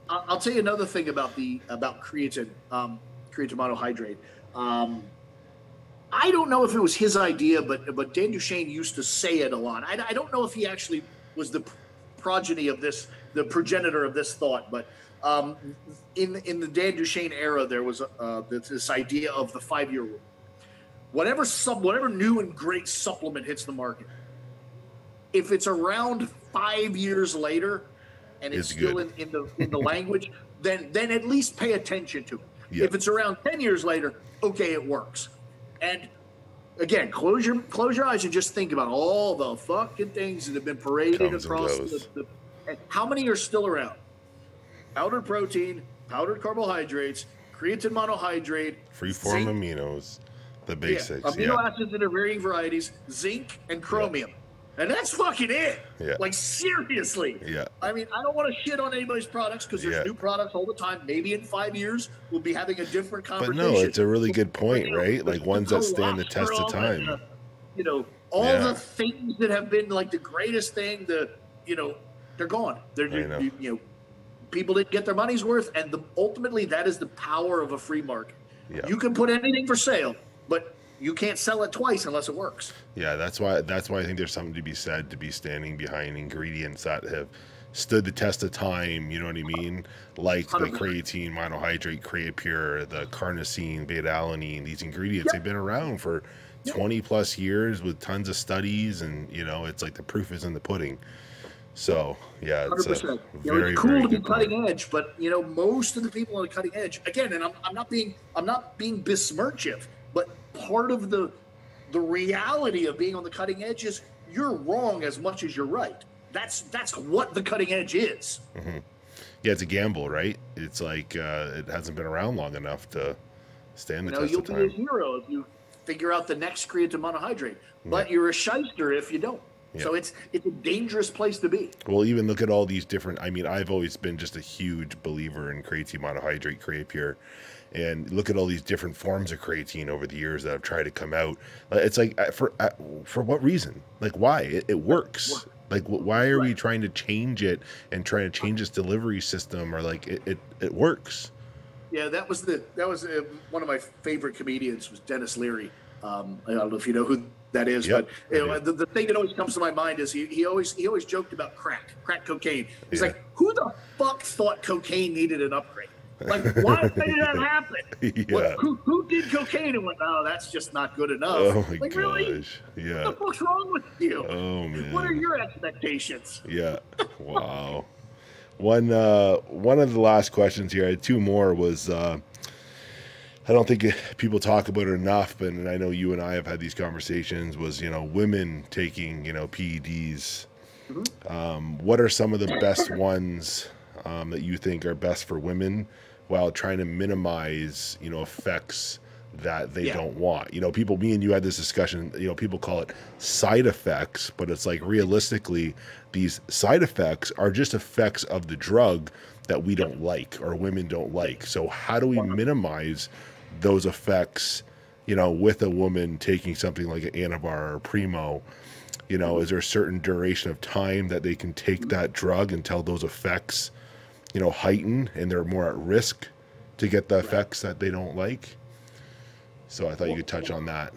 I'll tell you another thing about creatine monohydrate. I don't know if it was his idea, but Dan Duchaine used to say it a lot. I don't know if he actually was the progeny of this, the progenitor of this thought, but in the Dan Duchaine era, there was this idea of the 5-year rule. Whatever new and great supplement hits the market, if it's around 5 years later and it's still in the language, then at least pay attention to it. Yep. If it's around 10 years later, okay, it works. And again, close your eyes and just think about all the fucking things that have been paraded across and how many are still around? Powdered protein, powdered carbohydrates, creatine monohydrate, free-form aminos, the basics. Amino acids in their varying varieties, zinc and chromium. Yep. And that's fucking it. Yeah. Like, seriously. Yeah. I mean, I don't want to shit on anybody's products because there's new products all the time. Maybe in 5 years, we'll be having a different conversation. But no, it's a really good point, right? Like ones that stand the test of time. And, you know, all the things that have been like the greatest thing, they're gone. You know, people didn't get their money's worth. And ultimately, that is the power of a free market. Yeah. You can put anything for sale, but you can't sell it twice unless it works. Yeah, that's why I think there's something to be said to be standing behind ingredients that have stood the test of time, you know what I mean? Like 100%. The creatine monohydrate, Creapure, the carnosine, beta-alanine, these ingredients, they've been around for 20 plus years with tons of studies, and you know, it's like the proof is in the pudding. So yeah, it's 100%. It's cool to be cutting edge, but you know, most of the people on the cutting edge, again, and I'm not being besmirchive, but part of the reality of being on the cutting edge is you're wrong as much as you're right. That's what the cutting edge is. Mm-hmm. Yeah, it's a gamble, right? It's like it hasn't been around long enough to stand the test of time. You'll be a hero if you figure out the next creatine monohydrate, but you're a shyster if you don't. Yeah. So it's a dangerous place to be. Well, even look at all these different. I mean, I've always been just a huge believer in creatine monohydrate, Creapure. And look at all these different forms of creatine over the years that have tried to come out. It's like, for what reason? Like, why? It works. Like, why are we trying to change it and trying to change its delivery system? Or like, it works. Yeah, that was one of my favorite comedians was Dennis Leary. I don't know if you know who that is, but you know, the thing that always comes to my mind is he always joked about crack cocaine. He's like, who the fuck thought cocaine needed an upgrade? Like, why did that happen? Yeah. Who did cocaine and went, oh, that's just not good enough? Oh my gosh. Really? Yeah. What the fuck's wrong with you? Oh man. What are your expectations? Yeah. Wow. One of the last questions here, I had two more, was I don't think people talk about it enough, and I know you and I have had these conversations, was, women taking, PEDs. What are some of the best ones that you think are best for women while trying to minimize, effects that they don't want? People, me and you had this discussion, people call it side effects, but it's like realistically, these side effects are just effects of the drug that we don't like or women don't like. So how do we minimize those effects, with a woman taking something like an Anavar or Primo? Is there a certain duration of time that they can take that drug until those effects, heighten and they're more at risk to get the effects that they don't like? So I thought you could touch on that.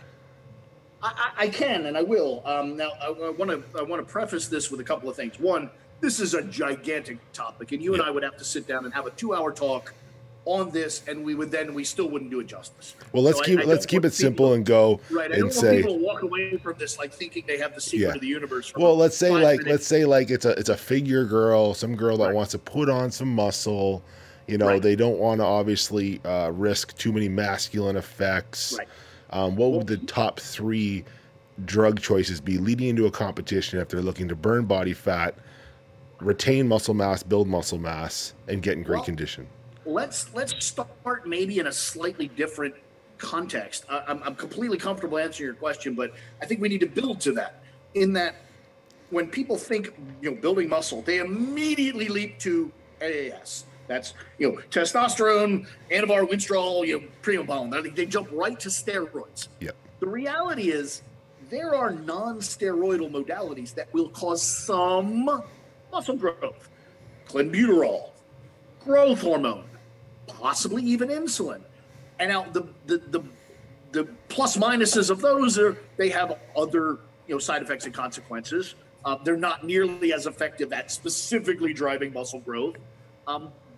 I can, and I will. Now, I want to preface this with a couple of things. One, this is a gigantic topic, and you and I would have to sit down and have a 2-hour talk on this, and we still wouldn't do it justice. Well, let's keep it simple and go. Right. I and don't say, want people to walk away from this like thinking they have the secret of the universe. Well, let's say it's a figure girl, some girl that wants to put on some muscle. They don't want to obviously risk too many masculine effects. Right. What would the top 3 drug choices be leading into a competition if they're looking to burn body fat, retain muscle mass, build muscle mass, and get in great condition? Let's start maybe in a slightly different context. I'm completely comfortable answering your question, but I think we need to build to that. In that, when people think building muscle, they immediately leap to AAS. That's testosterone, Anavar, Winstrol, Primobolan. They jump right to steroids. Yep. The reality is there are non-steroidal modalities that will cause some muscle growth. Clenbuterol, growth hormone, possibly even insulin. And now the plus minuses of those are they have other side effects and consequences. They're not nearly as effective at specifically driving muscle growth.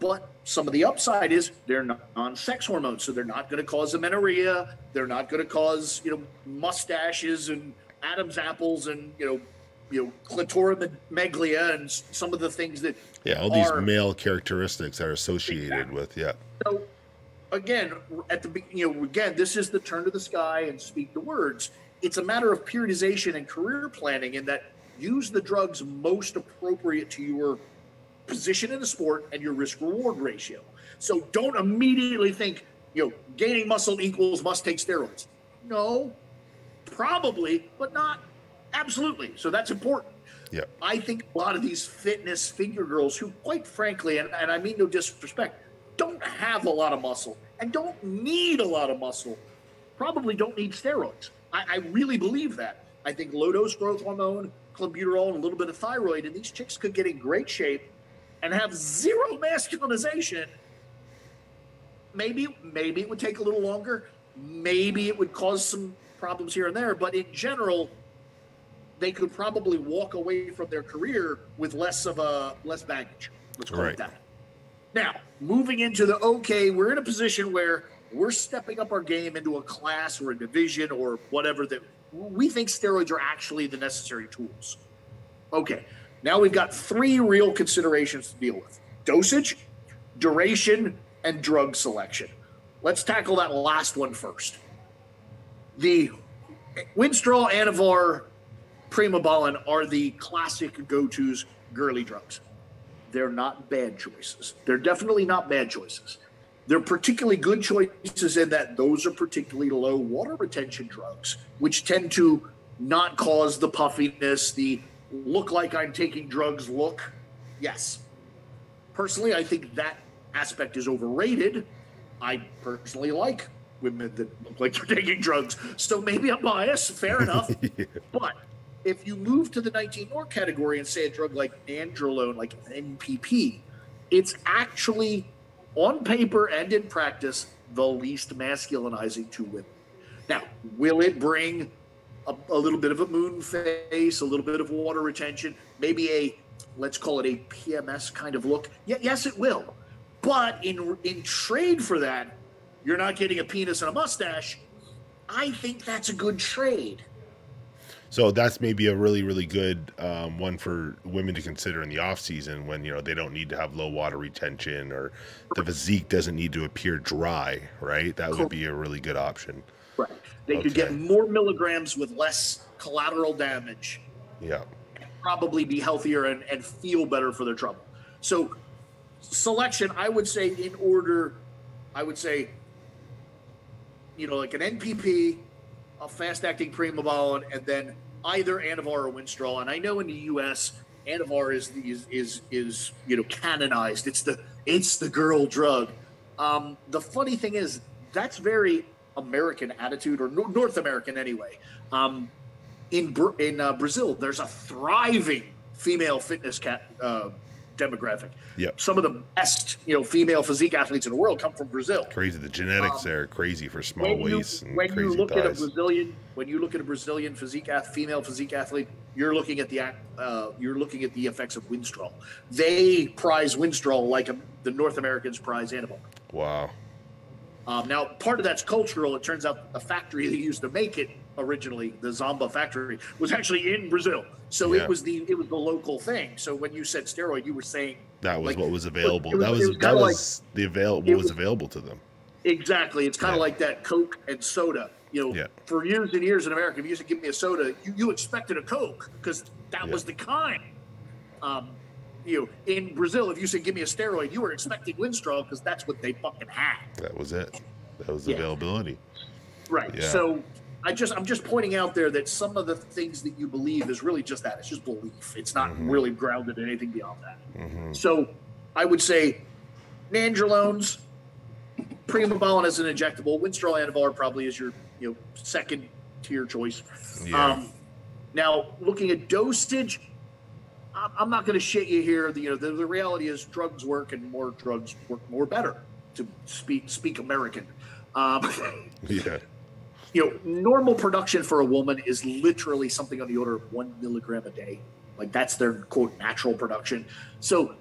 But some of the upside is they're non-sex hormones, so they're not going to cause amenorrhea. They're not going to cause mustaches and Adam's apples and clitoromegalia and some of the things that all these male characteristics that are associated with So again, this is the turn to the sky and speak the words. It's a matter of periodization and career planning, in that use the drugs most appropriate to your position in the sport and your risk-reward ratio. So don't immediately think, gaining muscle equals must take steroids. No, probably, but not absolutely. So that's important. Yeah. I think a lot of these fitness figure girls who, quite frankly, and I mean no disrespect, don't have a lot of muscle and don't need a lot of muscle, probably don't need steroids. I really believe that. I think low-dose growth hormone, clenbuterol, and a little bit of thyroid, and these chicks could get in great shape and have zero masculinization. Maybe it would take a little longer. Maybe it would cause some problems here and there. But in general, they could probably walk away from their career with less baggage. Let's call it that. Now, moving into we're in a position where we're stepping up our game into a class or a division or whatever that we think steroids are actually the necessary tools. Okay. Now we've got 3 real considerations to deal with: dosage, duration, and drug selection. Let's tackle that last one first. The Winstrol, Anavar, Primobolan are the classic go-tos girly drugs. They're not bad choices. They're definitely not bad choices. They're particularly good choices in that those are particularly low water retention drugs, which tend to not cause the puffiness, the look like I'm taking drugs look. Yes. Personally, I think that aspect is overrated. I personally like women that look like they're taking drugs. So maybe I'm biased, fair enough. But if you move to the 19 Nor category and say a drug like Nandrolone, like NPP, it's actually on paper and in practice the least masculinizing to women. Now, will it bring a little bit of a moon face, a little bit of water retention, maybe let's call it a PMS kind of look? Yes, it will. But in trade for that, you're not getting a penis and a mustache. I think that's a good trade. So that's maybe a really, really good one for women to consider in the off season when, you know, they don't need to have low water retention or the physique doesn't need to appear dry, right? That would be a really good option. Right. They could get more milligrams with less collateral damage. Yeah. Probably be healthier and feel better for their trouble. So selection, I would say in order, I would say, you know, like an NPP, a fast-acting primobolan, and then either Anavar or Winstrol. And I know in the U.S., Anavar is you know, canonized. It's the girl drug. The funny thing is that's very American attitude, or North American anyway. In Brazil, there's a thriving female fitness demographic. Yep. Some of the best, you know, female physique athletes in the world come from Brazil. Crazy. The genetics there are crazy for small waists and crazy thighs. When you look at a Brazilian female physique athlete, you're looking at the effects of Winstrol. They prize Winstrol like the North Americans prize Anavar. Wow. Now, part of that's cultural. It turns out the factory they used to make it originally, the Zamba factory, was actually in Brazil. So it was the local thing. So when you said steroid, you were saying that was like, what was available. That was what was available to them. Exactly. It's kind of like that Coke and soda. You know, for years and years in America, if you used to give me a soda, you expected a Coke because that was the kind. You know, in Brazil, if you said give me a steroid, you were expecting Winstrol because that's what they fucking had. That was it. That was availability. Right. Yeah. So I'm just pointing out there that some of the things that you believe is really just that. It's just belief. It's not really grounded in anything beyond that. So I would say nandrolones, primobolan as an injectable, Winstrol Anavar probably is your second tier choice. Yeah. Now looking at dosage, I'm not going to shit you here. The reality is drugs work and more drugs work more better, to speak American. Normal production for a woman is literally something on the order of 1 milligram a day. Like that's their quote natural production. So,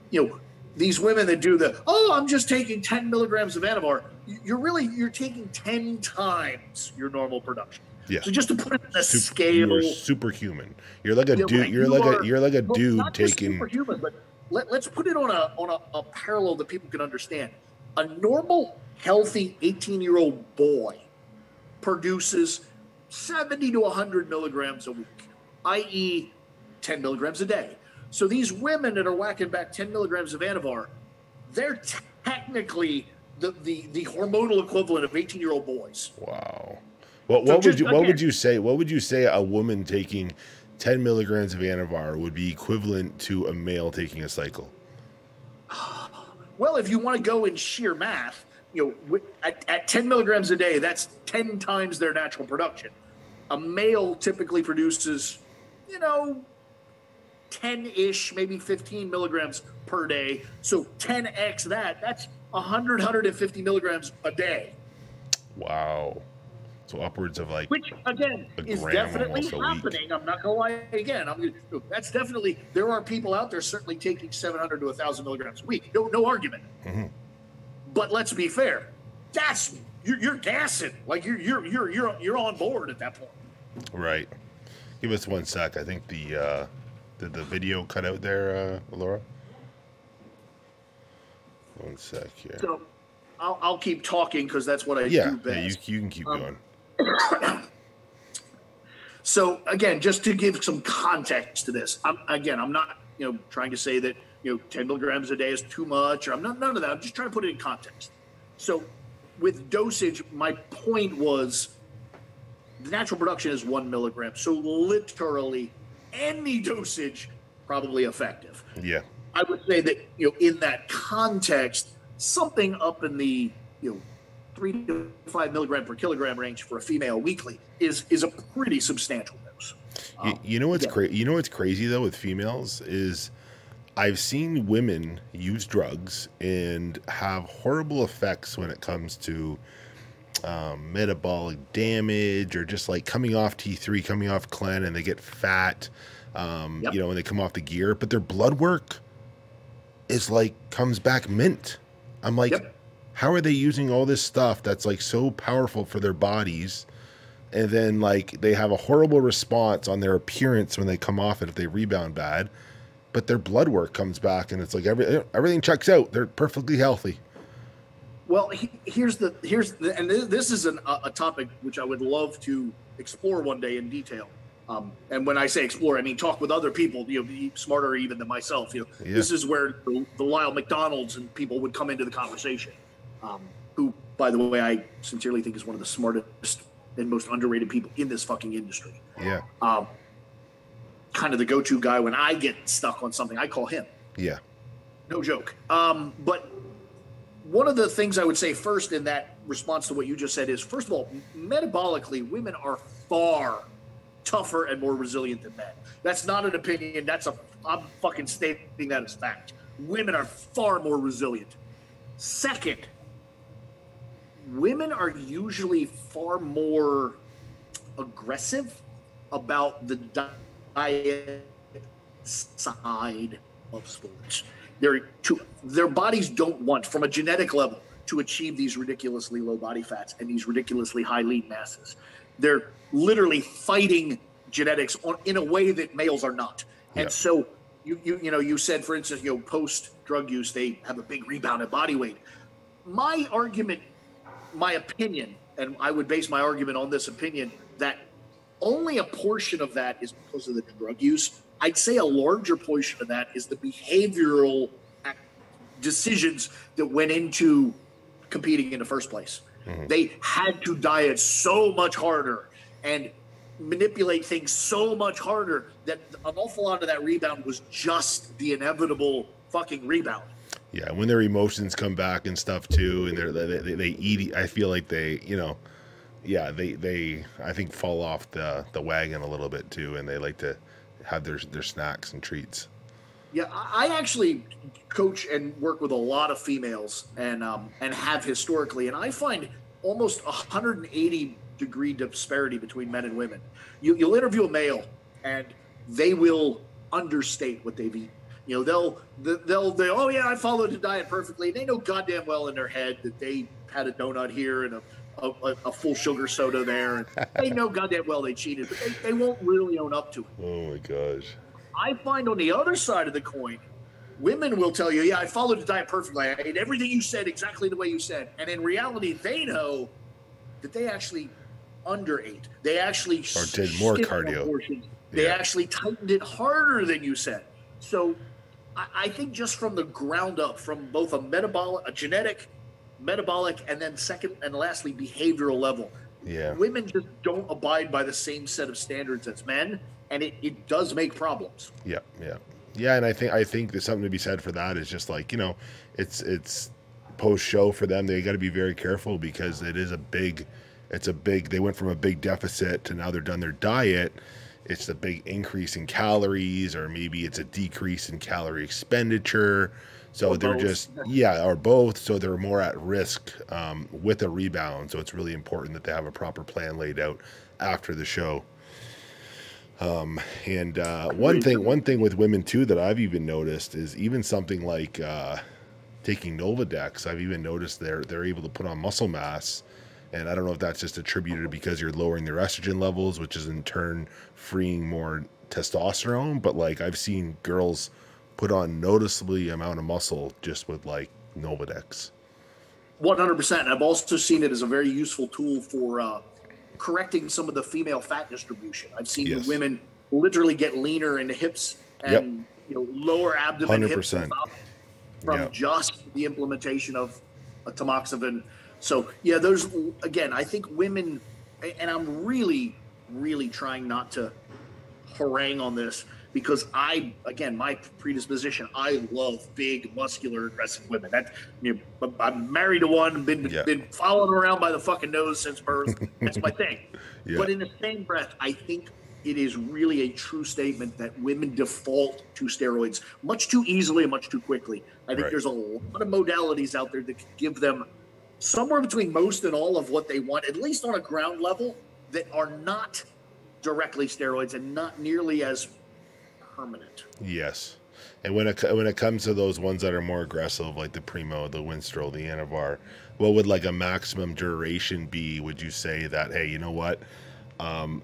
these women that do I'm just taking 10 milligrams of Anavar, you're taking 10 times your normal production. Yeah. So just to put it in a scale, you're superhuman. You're like a dude. You're like a dude not taking. Just superhuman, but let's put it on a parallel that people can understand. A normal, healthy 18-year-old boy produces 70 to 100 milligrams a week, i.e., 10 milligrams a day. So these women that are whacking back 10 milligrams of Anavar, they're technically the hormonal equivalent of 18-year-old boys. Wow. What would you say a woman taking 10 milligrams of Anavar would be equivalent to a male taking a cycle? Well, if you want to go in sheer math, at 10 milligrams a day, that's 10 times their natural production. A male typically produces, 10-ish, maybe 15 milligrams per day. So 10x that's 150 milligrams a day. Wow. So upwards of which again is definitely happening. I'm not gonna lie again. That's definitely, there are people out there certainly taking 700 to 1,000 milligrams a week. No argument. Mm-hmm. But let's be fair. You're gassing. Like you're on board at that point. Right. Give us 1 sec. I think did the video cut out there, Laura? 1 sec here. So I'll keep talking because that's what I do best. Yeah, you can keep going. So again, just to give some context to this, I'm not trying to say that 10 milligrams a day is too much, or none of that. I'm just trying to put it in context. So with dosage, my point was the natural production is 1 milligram. So literally any dosage probably effective. Yeah. I would say that in that context, something up in the 3 to 5 milligram per kilogram range for a female weekly is a pretty substantial dose. You know what's crazy though with females is I've seen women use drugs and have horrible effects when it comes to metabolic damage or just like coming off T3, coming off Clen, and they get fat, when they come off the gear, but their blood work is comes back mint. I'm like, how are they using all this stuff that's so powerful for their bodies and then like they have a horrible response on their appearance when they come off it if they rebound bad, but their blood work comes back and it's like everything checks out. They're perfectly healthy. Well, here's the and this is a topic which I would love to explore one day in detail. And when I say explore, I mean talk with other people, be smarter even than myself. This is where the Lyle McDonalds and people would come into the conversation. Who, by the way, I sincerely think is one of the smartest and most underrated people in this fucking industry. Yeah. Kind of the go-to guy when I get stuck on something, I call him. Yeah. No joke. But one of the things I would say first in that response to what you just said is, first of all, metabolically, women are far tougher and more resilient than men. That's not an opinion. I'm fucking stating that as fact. Women are far more resilient. Second, women are usually far more aggressive about the diet side of sports. Their bodies don't want, from a genetic level, to achieve these ridiculously low body fats and these ridiculously high lean masses. They're literally fighting genetics in a way that males are not. And so you said, for instance, post drug use, they have a big rebound in body weight. My argument, my opinion, and I would base my argument on this opinion, that only a portion of that is because of the drug use. I'd say a larger portion of that is the behavioral decisions that went into competing in the first place. Mm-hmm. They had to diet so much harder and manipulate things so much harder that an awful lot of that rebound was just the inevitable fucking rebound. Yeah, when their emotions come back and stuff too, and they eat, I feel like they I think fall off the wagon a little bit too, and they like to have their snacks and treats. Yeah, I actually coach and work with a lot of females and have historically, and I find almost 180-degree disparity between men and women. You'll interview a male, and they will understate what they've eaten. They'll oh yeah, I followed the diet perfectly. They know goddamn well in their head that they had a donut here and a full sugar soda there, and they know goddamn well they cheated, but they won't really own up to it. Oh my gosh. I find on the other side of the coin, women will tell you, yeah, I followed the diet perfectly. I ate everything you said exactly the way you said. And in reality, they know that they actually underate. They actually did more cardio. They actually tightened it harder than you said. So I think just from the ground up, from both a genetic, metabolic, and then second and lastly, behavioral level, women just don't abide by the same set of standards as men. And it does make problems. Yeah. And I think there's something to be said for that. It's just like, it's post show for them. They got to be very careful because they went from a big deficit to now they're done their diet. It's a big increase in calories, or maybe it's a decrease in calorie expenditure. So or they're both. Or both. So they're more at risk with a rebound. So it's really important that they have a proper plan laid out after the show. One thing with women too that I've even noticed is even something like taking Nolvadex. I've even noticed they're able to put on muscle mass, and I don't know if that's just attributed because you're lowering their estrogen levels, which is in turn freeing more testosterone. But like I've seen girls put on noticeably amount of muscle just with like Nolvadex. 100%. I've also seen it as a very useful tool for correcting some of the female fat distribution. I've seen women literally get leaner in the hips and lower abdomen 100%. Hips from just the implementation of a tamoxifen. So those, again, I think women, and I'm really, really trying not to harangue on this because my predisposition, I love big, muscular, aggressive women. I'm married to one, been following around by the fucking nose since birth. That's my thing. But in the same breath, I think it is really a true statement that women default to steroids much too easily and much too quickly. I think there's a lot of modalities out there that can give them somewhere between most and all of what they want, at least on a ground level, that are not directly steroids and not nearly as permanent. Yes. And when it comes to those ones that are more aggressive, like the Primo, the Winstrol, the Anavar, what would like a maximum duration be? Would you say that, hey, you know what?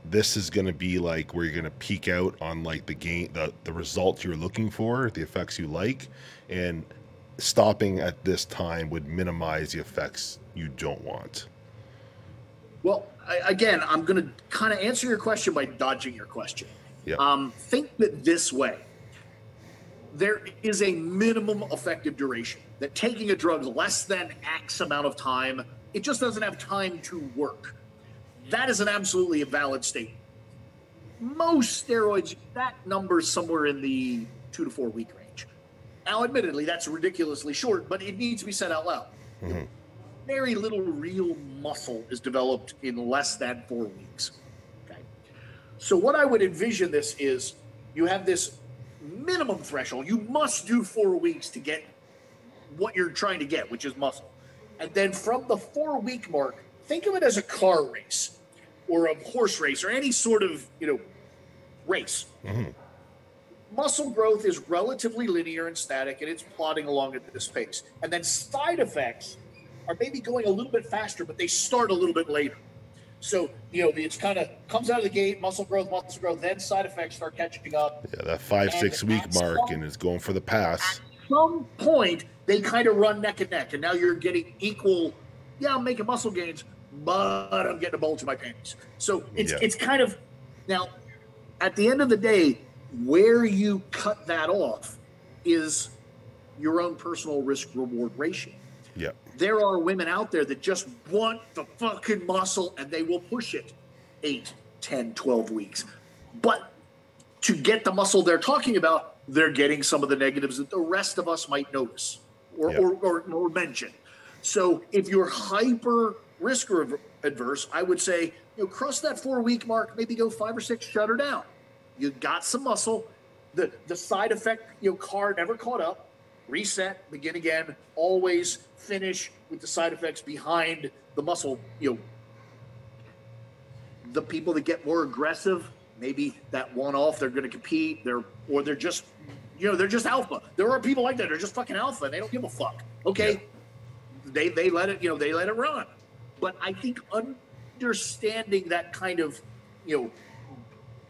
This is going to be like where you're going to peak out on like the results you're looking for, the effects you like, and stopping at this time would minimize the effects you don't want. Well, again, I'm going to kind of answer your question by dodging your question. Yeah. Think that this way. There is a minimum effective duration, that taking a drug less than X amount of time, it just doesn't have time to work. That is an absolutely a valid statement. Most steroids, that number is somewhere in the 2 to 4 week range. Now, admittedly, that's ridiculously short, but it needs to be said out loud. Mm-hmm. Very little real muscle is developed in less than 4 weeks. Okay. So what I would envision this is you have this minimum threshold. You must do 4 weeks to get what you're trying to get, which is muscle. And then from the 4 week mark, think of it as a car race or a horse race or any sort of, race. Mm-hmm. Muscle growth is relatively linear and static, and it's plodding along at this pace. And then side effects are maybe going a little bit faster, but they start a little bit later. So, it's kind of comes out of the gate, muscle growth, then side effects start catching up. Yeah, that 5-6 week mark, and it's going for the pass. At some point, they kind of run neck and neck, and now you're getting equal. Yeah, I'm making muscle gains, but I'm getting a bulge in my panties. So it's kind of, now, at the end of the day, where you cut that off is your own personal risk-reward ratio. Yeah. There are women out there that just want the fucking muscle, and they will push it 8, 10, 12 weeks. But to get the muscle they're talking about, they're getting some of the negatives that the rest of us might notice or mention. So if you're hyper risk adverse, I would say, cross that 4 week mark, maybe go 5 or 6, shut her down. You got some muscle. The side effect, car never caught up. Reset, begin again, always finish with the side effects behind the muscle. The people that get more aggressive, maybe that one off, they're going to compete, they're just, they're just alpha. There are people like that. They're just fucking alpha, and they don't give a fuck. Okay. Yeah. They let it, they let it run. But I think understanding that kind of,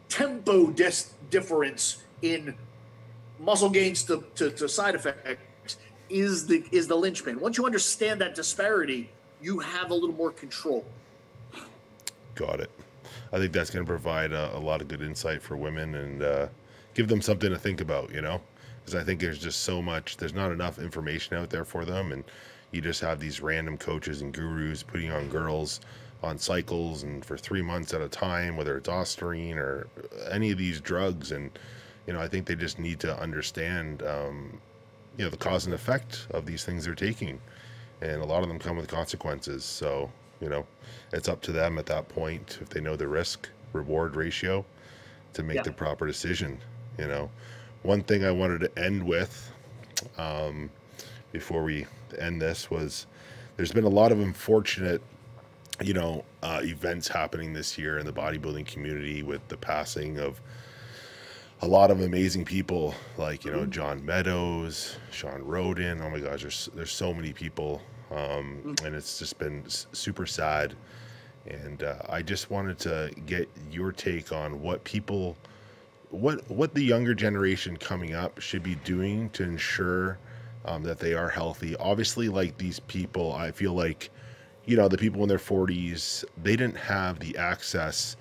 tempo difference in muscle gains to side effects is the linchpin. Once you understand that disparity, you have a little more control. Got it. I think that's going to provide a lot of good insight for women and give them something to think about, because I think there's just there's not enough information out there for them. And you just have these random coaches and gurus putting on girls on cycles and for 3 months at a time, whether it's Dorian or any of these drugs. And, I think they just need to understand, the cause and effect of these things they're taking. And a lot of them come with consequences. So, it's up to them at that point, if they know the risk reward ratio, to make the proper decision. One thing I wanted to end with, before we end this, was there's been a lot of unfortunate, events happening this year in the bodybuilding community with the passing of a lot of amazing people like, John Meadows, Sean Roden. Oh my gosh, there's so many people. And it's just been super sad. And I just wanted to get your take on what the younger generation coming up should be doing to ensure that they are healthy. Obviously, like these people, I feel like, the people in their 40s, they didn't have the access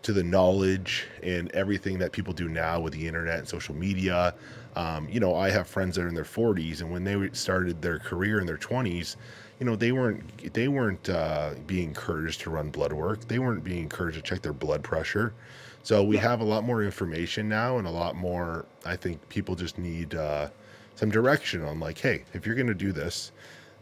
to the knowledge and everything that people do now with the internet and social media. I have friends that are in their 40s, and when they started their career in their 20s, they weren't being encouraged to run blood work. They weren't being encouraged to check their blood pressure. So we have a lot more information now, and a lot more, I think people just need some direction on, like, hey, if you're going to do this,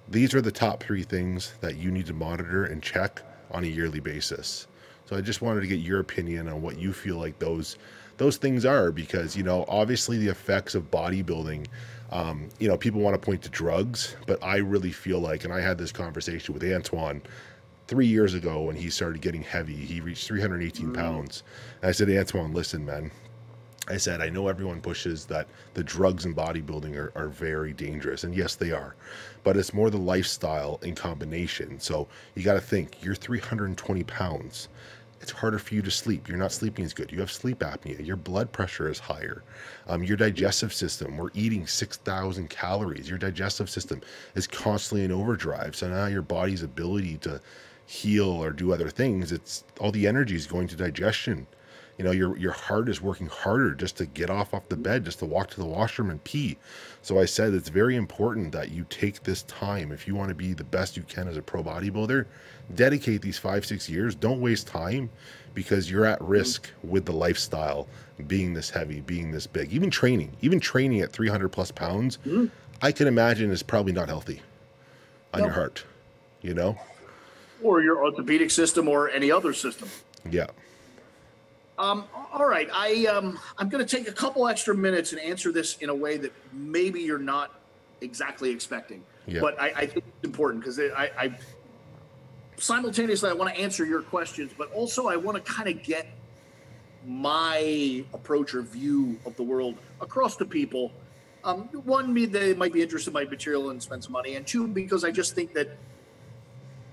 these are the top 3 things that you need to monitor and check on a yearly basis. So I just wanted to get your opinion on what you feel like those things are, because, obviously the effects of bodybuilding, people want to point to drugs, but I really feel like, and I had this conversation with Antoine 3 years ago when he started getting heavy. He reached 318 pounds. And I said, Antoine, listen, man, I said, I know everyone pushes that the drugs in bodybuilding are very dangerous. And yes, they are. But it's more the lifestyle in combination. So you got to think, you're 320 pounds. it's harder for you to sleep. You're not sleeping as good. You have sleep apnea. Your blood pressure is higher. Your digestive system, we're eating 6,000 calories. Your digestive system is constantly in overdrive. So now your body's ability to heal or do other things, it's all the energy is going to digestion. You know, your heart is working harder just to get off the bed, just to walk to the washroom and pee. So I said it's very important that you take this time. If you want to be the best you can as a pro bodybuilder, dedicate these 5-6 years. Don't waste time, because you're at risk with the lifestyle being this heavy, being this big. Even training at 300 plus pounds, I can imagine is probably not healthy on your heart, you know? Or your orthopedic system or any other system. Yeah. All right, I'm going to take a couple extra minutes and answer this in a way that maybe you're not exactly expecting. Yeah. But I think it's important, because I simultaneously I want to answer your questions, but also I want to kind of get my approach or view of the world across to people. One, they might be interested in my material and spend some money, and two, because I just think that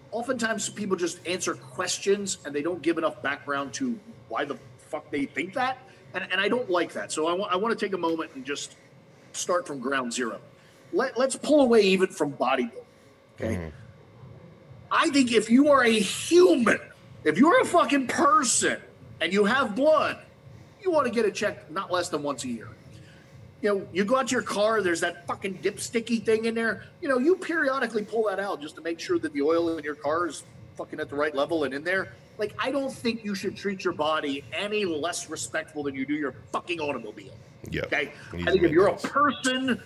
oftentimes people just answer questions and they don't give enough background to why the fuck they think that, and I don't like that. So I want to take a moment and just start from ground zero. Let's pull away even from bodybuilding. Okay, I think if you are a human, if you're a fucking person and you have blood, you want to get it checked not less than once a year. You know, you go out to your car, there's that fucking dipsticky thing in there. You know, you periodically pull that out just to make sure that the oil in your car is fucking at the right level and in there. Like, I don't think you should treat your body any less respectful than you do your fucking automobile. Yeah. Okay? I think if you're a person,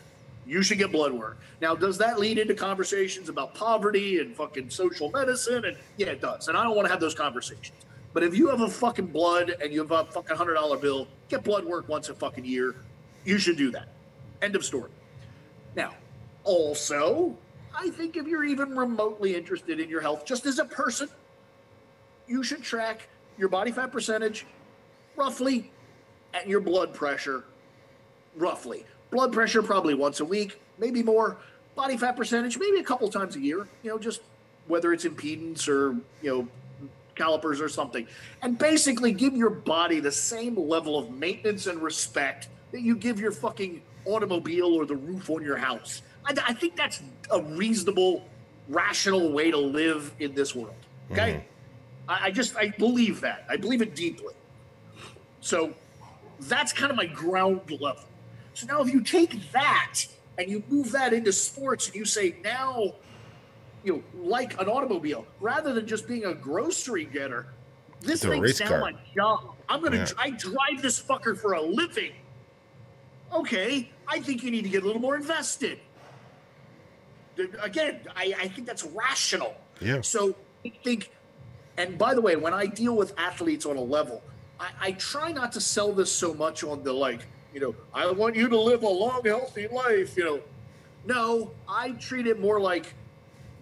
you should get blood work. Now, does that lead into conversations about poverty and fucking social medicine? And yeah, it does. And I don't want to have those conversations. But if you have a fucking blood and you have a fucking $100 bill, get blood work once a fucking year. You should do that. End of story. Now, also, I think if you're even remotely interested in your health, just as a person, you should track your body fat percentage roughly and your blood pressure roughly. Blood pressure probably once a week, maybe more. Body fat percentage maybe a couple times a year, you know, just whether it's impedance or, you know, calipers or something. And basically give your body the same level of maintenance and respect that you give your fucking automobile or the roof on your house. I think that's a reasonable, rational way to live in this world. Okay? I believe that. I believe it deeply. So that's kind of my ground level. So now if you take that and you move that into sports and you say now, you know, like an automobile, rather than just being a grocery getter, this thing's now my job. I drive this fucker for a living. Okay, I think you need to get a little more invested. Again, I think that's rational. Yeah. So I think, and by the way, when I deal with athletes on a level, I try not to sell this so much on the, like, you know, I want you to live a long, healthy life, you know. No, I treat it more like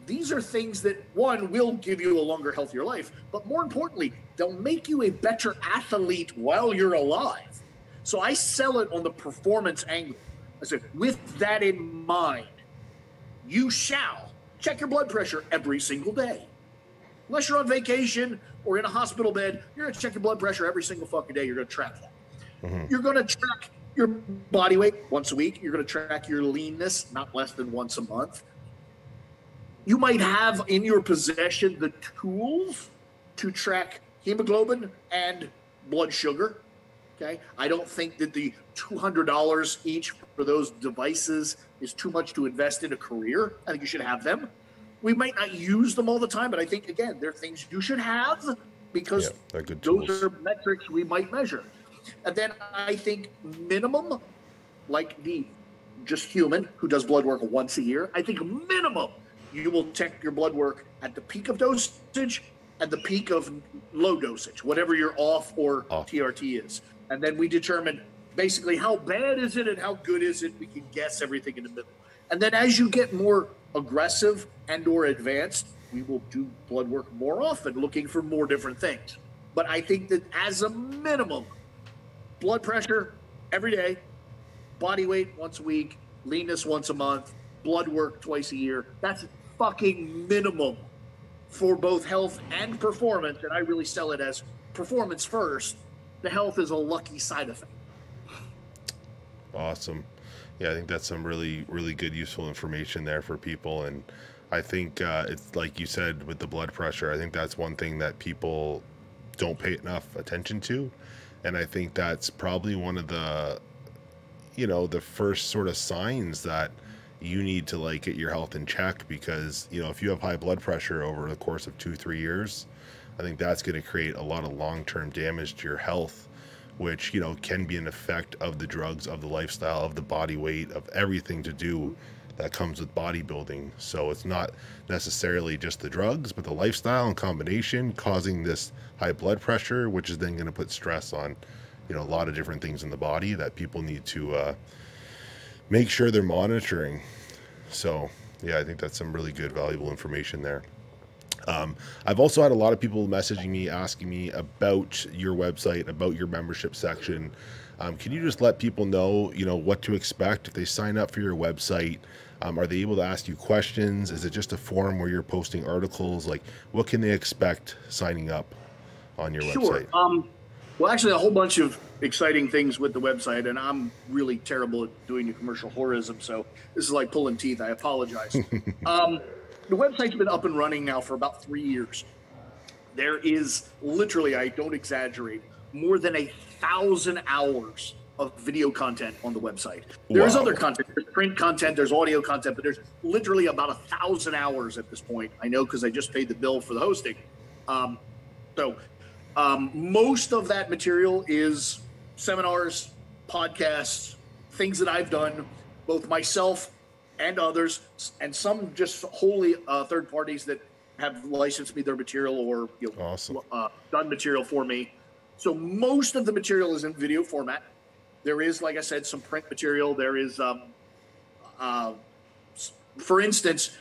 these are things that, one, will give you a longer, healthier life, but more importantly, they'll make you a better athlete while you're alive. So I sell it on the performance angle. I said, with that in mind, you shall check your blood pressure every single day. Unless you're on vacation or in a hospital bed, you're going to check your blood pressure every single fucking day. You're going to track that. You're going to track your body weight once a week. You're going to track your leanness not less than once a month. You might have in your possession the tools to track hemoglobin and blood sugar. Okay, I don't think that the $200 each for those devices is too much to invest in a career. I think you should have them. We might not use them all the time, but I think, again, they're things you should have because they're good those tools. are metrics we might measure. And then I think minimum, like the just human who does blood work once a year, I think minimum you will check your blood work at the peak of dosage and the peak of low dosage, whatever your off or TRT is. And then we determine basically how bad is it and how good is it. We can guess everything in the middle. And then as you get more aggressive and or advanced, we will do blood work more often, looking for more different things. But I think that as a minimum, blood pressure every day, body weight once a week, leanness once a month, blood work twice a year, that's fucking minimum for both health and performance. And I really sell it as performance first, the health is a lucky side effect. Awesome. Yeah, I think that's some really, really good, useful information there for people. And I think it's like you said with the blood pressure, I think that's one thing that people don't pay enough attention to. And I think that's probably one of the, you know, the first sort of signs that you need to like get your health in check, because, you know, if you have high blood pressure over the course of 2-3 years, I think that's going to create a lot of long-term damage to your health, which, you know, can be an effect of the drugs, of the lifestyle, of the body weight, of everything to do that comes with bodybuilding. So it's not necessarily just the drugs, but the lifestyle and combination causing this high blood pressure, which is then going to put stress on, you know, a lot of different things in the body that people need to make sure they're monitoring. So yeah, I think that's some really good, valuable information there. I've also had a lot of people messaging me, asking me about your website, about your membership section. Can you just let people know, you know, what to expect if they sign up for your website? Are they able to ask you questions? Is it just a forum where you're posting articles? Like, what can they expect signing up on your website? Well, actually, a whole bunch of exciting things with the website, and I'm really terrible at doing the commercial horism, so this is like pulling teeth. I apologize. The website's been up and running now for about 3 years. There is literally, I don't exaggerate, more than 1,000 hours of video content on the website. There's other content, there's print content, there's audio content, but there's literally about 1,000 hours at this point. I know because I just paid the bill for the hosting. Most of that material is seminars, podcasts, things that I've done, both myself and others, and some just wholly third parties that have licensed me their material or, you know, awesome. Done material for me. So most of the material is in video format. There is, like I said, some print material. There is, for instance,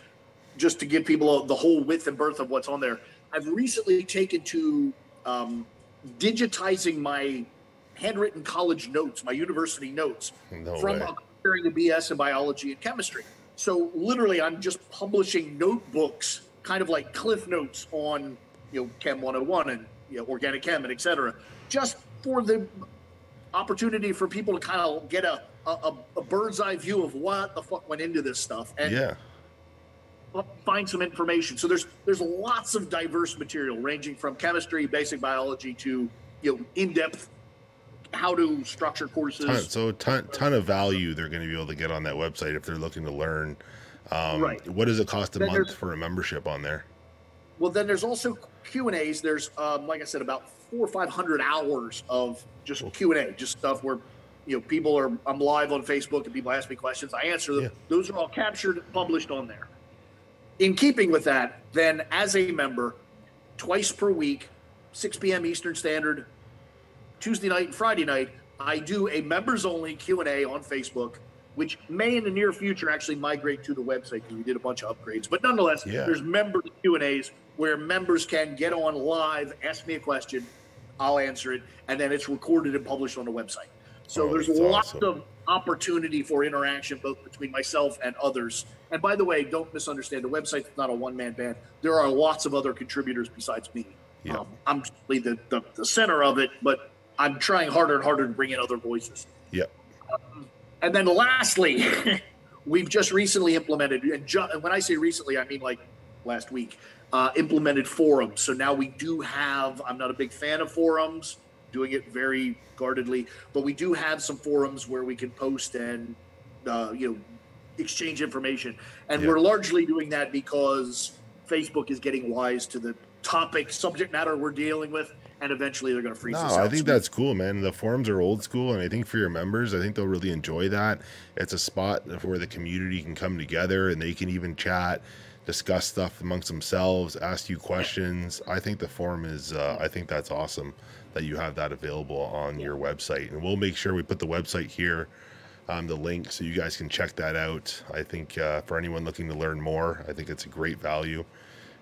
just to give people the whole width and birth of what's on there, I've recently taken to digitizing my handwritten college notes, my university notes, from acquiring a BS in biology and chemistry. So literally, I'm just publishing notebooks, kind of like cliff notes on, you know, Chem 101 and, you know, organic chem and et cetera, just for the opportunity for people to kind of get a bird's eye view of what the fuck went into this stuff and find some information. So there's lots of diverse material ranging from chemistry, basic biology to, you know, in-depth how to structure courses. Ton of value they're going to be able to get on that website if they're looking to learn. Right. What does it cost a month for a membership on there? Well, then there's also Q&As. There's, like I said, about 400 or 500 hours of just Q&A, just stuff where, you know, I'm live on Facebook and people ask me questions. I answer them. Yeah. Those are all captured and published on there. In keeping with that, then as a member, twice per week, 6 p.m. Eastern Standard, Tuesday night and Friday night, I do a members-only Q&A on Facebook, which may in the near future actually migrate to the website because we did a bunch of upgrades. But nonetheless, there's member Q&As where members can get on live, ask me a question, I'll answer it, and then it's recorded and published on the website. So there's lots of opportunity for interaction both between myself and others. And by the way, don't misunderstand, the website's not a one-man band. There are lots of other contributors besides me. Yeah. I'm simply the center of it, but I'm trying harder and harder to bring in other voices. Yeah. And then lastly, we've just recently implemented, and when I say recently, I mean like last week, implemented forums. So now we do have, I'm not a big fan of forums, doing it very guardedly, but we do have some forums where we can post and, you know, exchange information. And we're largely doing that because Facebook is getting wise to the subject matter we're dealing with, and eventually they're going to freeze us out. I think that's cool, man. The forums are old school, and I think for your members, I think they'll really enjoy that. It's a spot where the community can come together and they can even chat, discuss stuff amongst themselves, ask you questions. I think the forum is, I think that's awesome that you have that available on your website. And we'll make sure we put the website here, the link, so you guys can check that out. I think for anyone looking to learn more, I think it's a great value.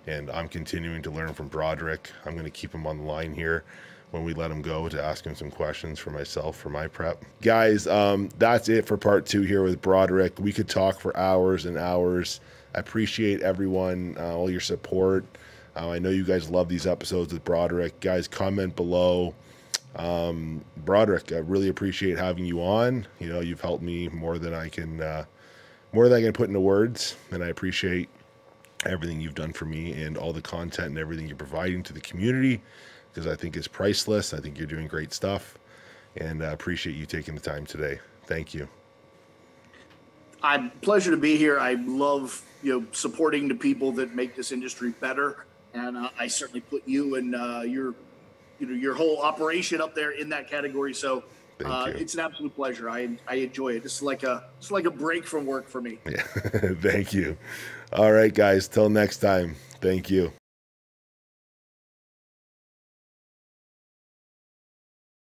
And I'm continuing to learn from Broderick. I'm going to keep him on the line here when we let him go to ask him some questions for myself for my prep. Guys, that's it for part 2 here with Broderick. We could talk for hours and hours. I appreciate everyone, all your support. I know you guys love these episodes with Broderick. Guys, comment below. Broderick, I really appreciate having you on. You know, you've helped me more than I can put into words, and I appreciate everything you've done for me and all the content and everything you're providing to the community, because I think it's priceless. I think you're doing great stuff, and I appreciate you taking the time today. Thank you. Pleasure to be here. I love, you know, supporting the people that make this industry better, and I certainly put you and your whole operation up there in that category. So it's an absolute pleasure. I enjoy it. It's like a break from work for me. Yeah. Thank you. All right, guys. Till next time. Thank you.